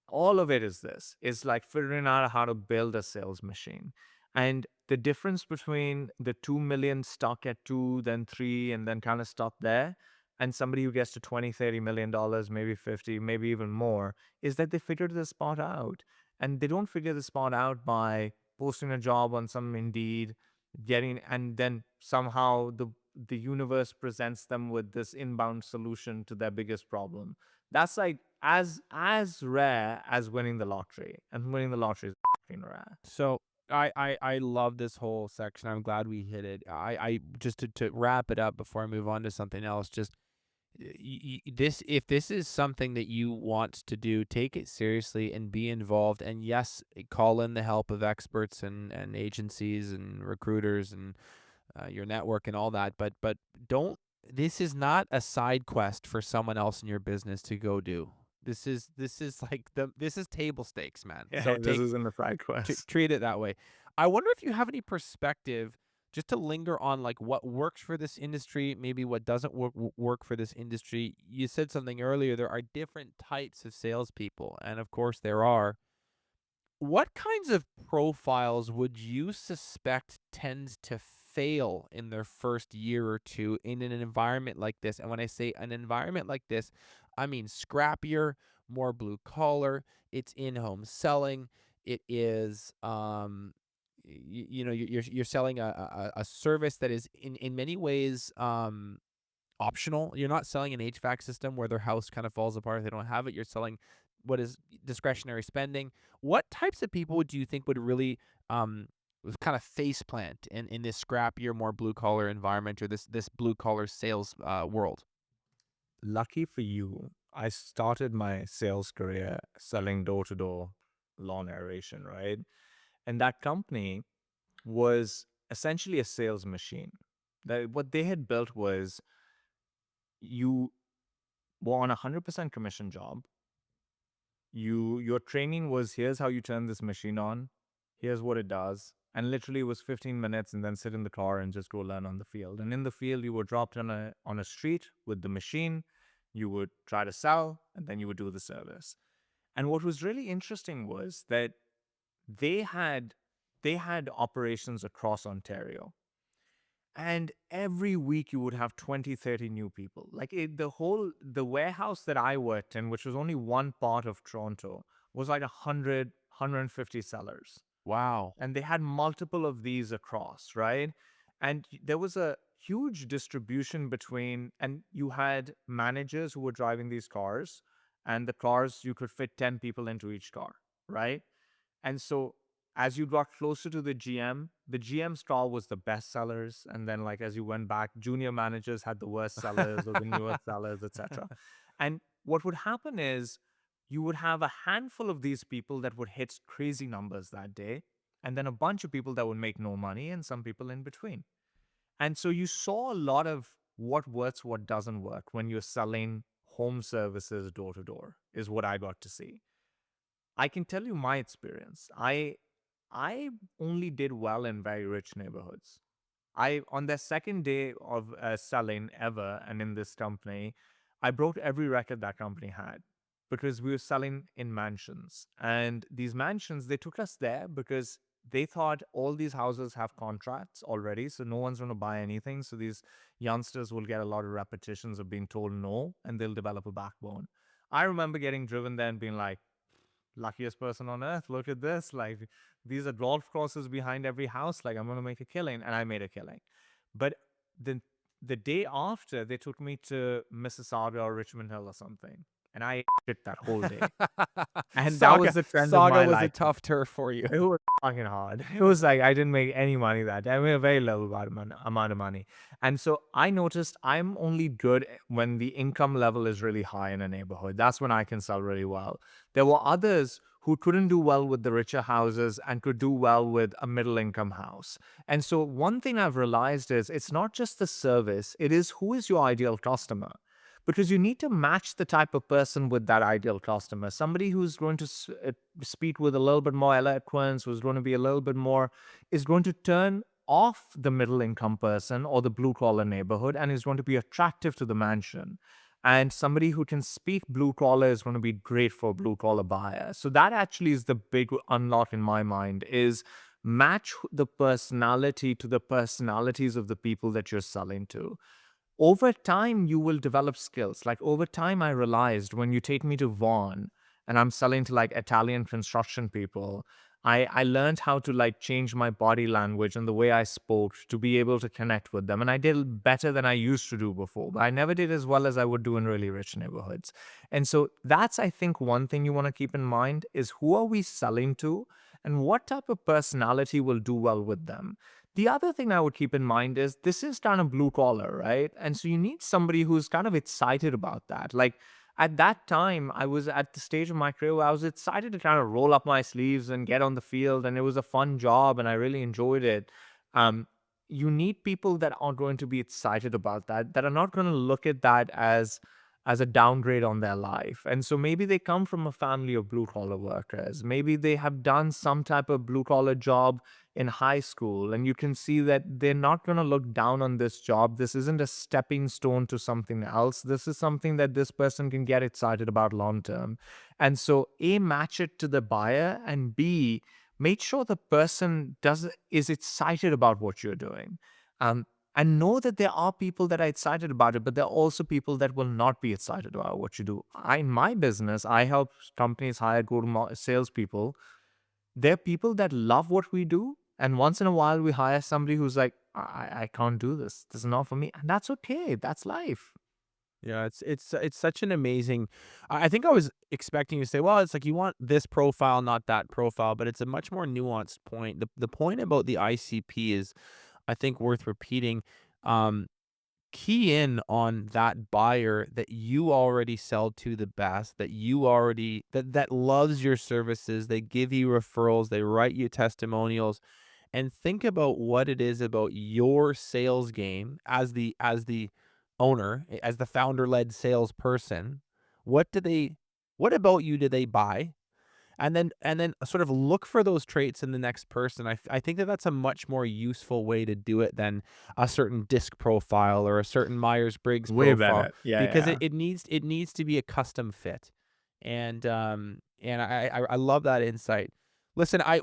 All of it is this. It's like figuring out how to build a sales machine. And the difference between the 2 million stuck at 2, then 3, and then kind of stop there, and somebody who gets to 20, $30 million, maybe 50, maybe even more, is that they figured the spot out. And they don't figure the spot out by posting a job on some Indeed, and then somehow the universe presents them with this inbound solution to their biggest problem. That's like as rare as winning the lottery, and winning the lottery is fucking rare. So I love this whole section. I'm glad we hit it. I just to wrap it up before I move on to something else. Just this, if this is something that you want to do, take it seriously and be involved. And yes, call in the help of experts and agencies and recruiters and your network and all that. But don't. This is not a side quest for someone else in your business to go do. This is like this is table stakes, man. So Yeah, this take isn't a side quest. treat it that way. I wonder if you have any perspective just to linger on like what works for this industry, maybe what doesn't work for this industry. You said something earlier. There are different types of salespeople, and of course there are. What kinds of profiles would you suspect tends to fail in their first year or two in an environment like this? And when I say an environment like this, I mean scrappier, more blue collar, it's in-home selling, it is you know, you're selling a service that is in many ways optional. You're not selling an HVAC system where their house kind of falls apart if they don't have it. You're selling what is discretionary spending. What types of people do you think would really kind of face plant in this scrappier, more blue collar environment or this blue collar sales world? Lucky for you, I started my sales career selling door to door lawn aeration, right? And that company was essentially a sales machine. What they had built was, you were on a 100% commission job. Your training was, here's how you turn this machine on, here's what it does, and literally it was 15 minutes, and then sit in the car and just go learn on the field. And in the field, you were dropped on a street with the machine, you would try to sell, and then you would do the service. And what was really interesting was that they had they had operations across Ontario. And every week you would have 20, 30 new people. Like the warehouse that I worked in, which was only one part of Toronto, was like 150 sellers. Wow. And they had multiple of these across, right? And there was a huge distribution between, and you had managers who were driving these cars, and the cars, you could fit 10 people into each car, right? And so as you got closer to the GM's car was the best sellers. And then, like, as you went back, junior managers had the worst sellers or the newest sellers, etc. And what would happen is you would have a handful of these people that would hit crazy numbers that day, and then a bunch of people that would make no money, and some people in between. And so you saw a lot of what works, what doesn't work when you're selling home services door to door, is what I got to see. I can tell you my experience. I only did well in very rich neighborhoods. I On the second day of selling ever, and in this company, I broke every record that company had, because we were selling in mansions. And these mansions, they took us there because they thought all these houses have contracts already, so no one's going to buy anything. So these youngsters will get a lot of repetitions of being told no, and they'll develop a backbone. I remember getting driven there and being like, luckiest person on earth. Look at this. Like, these are golf courses behind every house. Like, I'm going to make a killing. And I made a killing. But the, the day after, they took me to Mississauga or Richmond Hill or something. And I shit that whole day. And that was Saga the trend of Saga my was a life. tough turf for you. It was fucking hard. It was like I didn't make any money that day. I made a very low amount of money. And so I noticed I'm only good when the income level is really high in a neighborhood. That's when I can sell really well. There were others who couldn't do well with the richer houses and could do well with a middle income house. And so one thing I've realized is it's not just the service, it is who is your ideal customer. because you need to match the type of person with that ideal customer. Somebody who's going to speak with a little bit more eloquence, who's going to be a little bit more, is going to turn off the middle income person or the blue collar neighborhood and is going to be attractive to the mansion. And somebody who can speak blue collar is going to be great for a blue collar buyer. So that actually is the big unlock in my mind, is match the personality to the personalities of the people that you're selling to. Over time you will develop skills. Like over time I realized, when you take me to Vaughan and I'm selling to like Italian construction people, I learned how to like change my body language and the way I spoke to be able to connect with them. And I did better than I used to do before, but I never did as well as I would do in really rich neighborhoods. And so that's, I think, one thing you want to keep in mind is, who are we selling to and what type of personality will do well with them. The other thing I would keep in mind is, this is kind of blue collar, right? And so you need somebody who's kind of excited about that. Like at that time, I was at the stage of my career where I was excited to kind of roll up my sleeves and get on the field, and it was a fun job, and I really enjoyed it. Um, you need people that are going to be excited about that, that are not going to look at that as a downgrade on their life. And so maybe they come from a family of blue collar workers. Maybe they have done some type of blue collar job in high school, and you can see that they're not going to look down on this job. This isn't a stepping stone to something else. This is something that this person can get excited about long term. And so, A, match it to the buyer, and B, make sure the person does is excited about what you're doing. um, and know that there are people that are excited about it, but there are also people that will not be excited about what you do. In my business, I help companies hire salespeople. There are people that love what we do, and once in a while we hire somebody who's like, I can't do this. This is not for me. And that's okay. That's life. Yeah, it's such an amazing. I think I was expecting you to say, well, it's like you want this profile, not that profile, but it's a much more nuanced point. The point about the ICP is, I think, worth repeating. Um, Key in on that buyer that you already sell to the best, that you already that loves your services, they give you referrals, they write you testimonials, and think about what it is about your sales game as the owner, as the founder-led salesperson. What do they what about you do they buy? And then sort of look for those traits in the next person. I think that that's a much more useful way to do it than a certain disc profile or a certain Myers-Briggs Way profile, better. Yeah, because yeah. it needs to be a custom fit. And I love that insight. Listen, I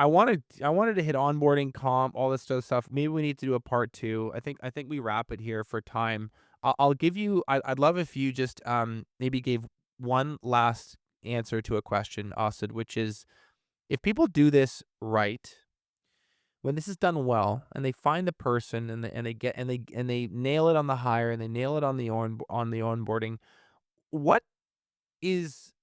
wanted to hit onboarding, comp, all this sort of stuff. Maybe we need to do a part two. I think we wrap it here for time. I'll give you. I'd love if you just maybe gave one last answer to a question, Asad, which is, if people do this right, when this is done well, and they find the person, and they nail it on the hire, and they nail it on the onboarding, what is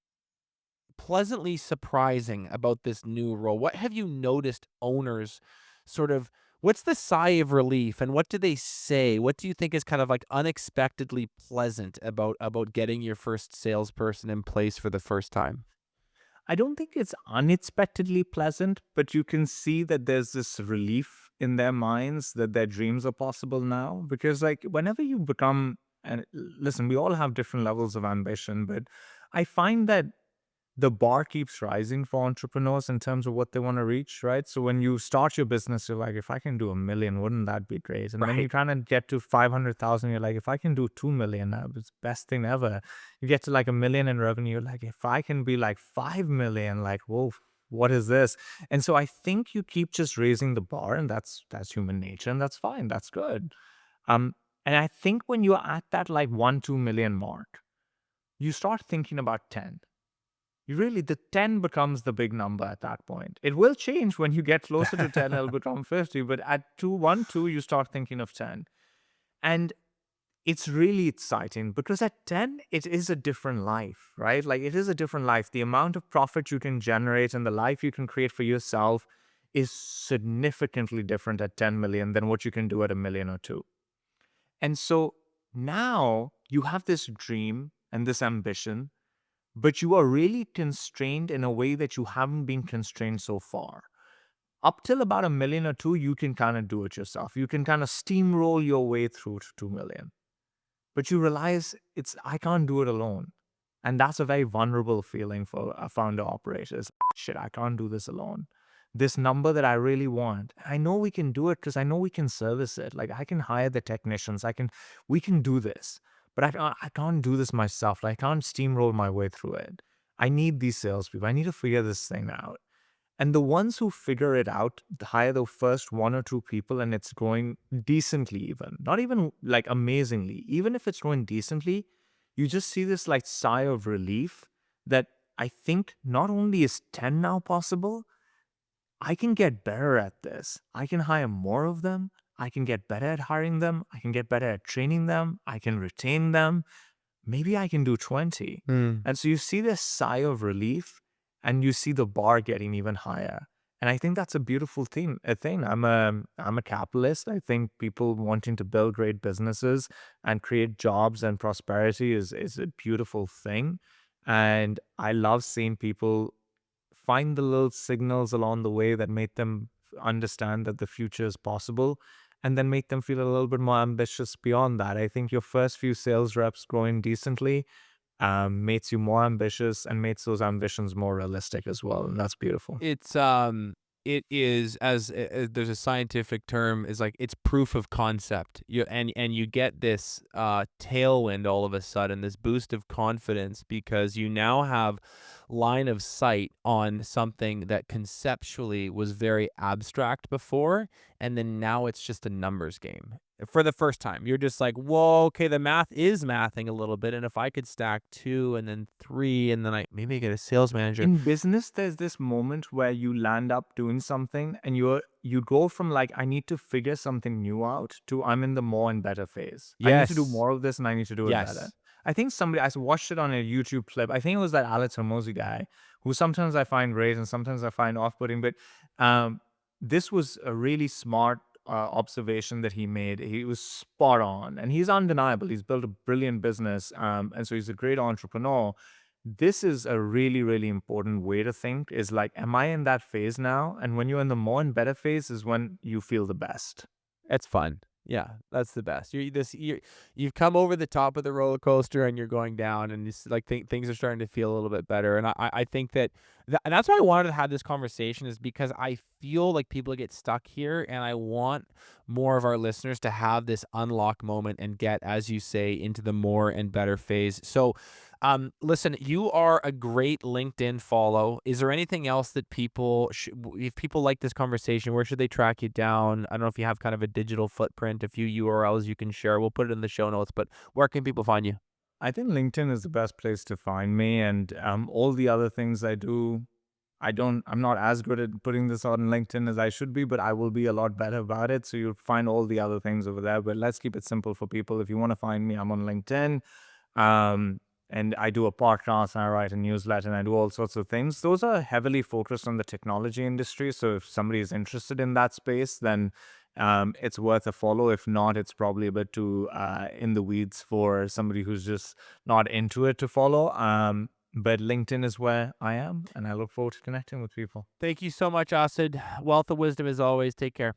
pleasantly surprising about this new role? What have you noticed owners sort of, what's the sigh of relief, and what do they say? What do you think is kind of like unexpectedly pleasant about getting your first salesperson in place for the first time? I don't think it's unexpectedly pleasant, but you can see that there's this relief in their minds that their dreams are possible now. Because, like, whenever you become, and listen, we all have different levels of ambition, but I find that the bar keeps rising for entrepreneurs in terms of what they want to reach, right? So when you start your business, you're like, if I can do 1 million, wouldn't that be great? And then you Right. kind of get to 500,000, you're like, if I can do 2 million, it's the best thing ever. You get to like 1 million in revenue, you're like, if I can be like 5 million, like, whoa, what is this? And so I think you keep just raising the bar, and that's human nature, and that's fine, that's good. Um, and I think when you're at that like 1, 2 million mark, you start thinking about 10. You really, the 10 becomes the big number at that point. It will change when you get closer to 10, it'll become 50, but at 2, 1, 2, you start thinking of 10. And it's really exciting because at 10, it is a different life, right? Like it is a different life. The amount of profit you can generate and the life you can create for yourself is significantly different at 10 million than what you can do at 1 million or two. And so now you have this dream and this ambition, but you are really constrained in a way that you haven't been constrained so far. Up till about 1 million or two, you can kind of do it yourself. You can kind of steamroll your way through to 2 million. but you realize I can't do it alone. And that's a very vulnerable feeling for a founder operators. Shit, I can't do this alone. This number that I really want, I know we can do it because I know we can service it. Like I can hire the technicians, we can do this, but I can't do this myself. I can't steamroll my way through it. I need these salespeople. I need to figure this thing out. And the ones who figure it out hire the first one or two people and it's going decently, even not even like amazingly, even if it's going decently, you just see this like sigh of relief that I think not only is 10 now possible, I can get better at this. I can hire more of them. I can get better at hiring them. I can get better at training them. I can retain them. Maybe I can do 20. Mm. And so you see this sigh of relief and you see the bar getting even higher. And I think that's a beautiful thing. I'm a capitalist. I think people wanting to build great businesses and create jobs and prosperity is a beautiful thing. And I love seeing people find the little signals along the way that make them understand that the future is possible and then make them feel a little bit more ambitious beyond that. I think your first few sales reps growing decently makes you more ambitious and makes those ambitions more realistic as well. And that's beautiful. It's, it is there's a scientific term, is like, it's proof of concept. And you get this, tailwind all of a sudden, this boost of confidence because you now have line of sight on something that conceptually was very abstract before, and then now it's just a numbers game. For the first time, you're just like, "Whoa, okay, the math is mathing a little bit, and if I could stack 2 and then 3 and then I maybe get a sales manager." In business, there's this moment where you land up doing something and you go from like, I need to figure something new out to I'm in the more and better phase. I need to do Yes. more of this and I need to do it better. Yes. I think I watched it on a YouTube clip. I think it was that Alex Hormozy guy who sometimes I find great and sometimes I find off putting. But um, this was a really smart observation that he made. He was spot on and he's undeniable. He's built a brilliant business. And so he's a great entrepreneur. This is a really, really important way to think is like, am I in that phase now? And when you're in the more and better phase is when you feel the best. It's fun. Yeah, that's the best. You've come over the top of the roller coaster and you're going down, and it's like things are starting to feel a little bit better. And I think and that's why I wanted to have this conversation, is because I feel like people get stuck here, and I want more of our listeners to have this unlock moment and get, as you say, into the more and better phase. So, listen, you are a great LinkedIn follow. Is there anything else that if people like this conversation, where should they track you down? I don't know if you have kind of a digital footprint, a few URLs you can share. We'll put it in the show notes, but where can people find you? I think LinkedIn is the best place to find me. And all the other things I do, I'm not as good at putting this on LinkedIn as I should be, but I will be a lot better about it. So you'll find all the other things over there. But let's keep it simple for people. If you want to find me, I'm on LinkedIn. Um, and I do a podcast and I write a newsletter and I do all sorts of things. Those are heavily focused on the technology industry. So if somebody is interested in that space, then it's worth a follow. If not, it's probably a bit too in the weeds for somebody who's just not into it to follow. But LinkedIn is where I am, and I look forward to connecting with people. Thank you so much, Asad. Wealth of wisdom as always. Take care.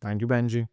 Thank you, Benji.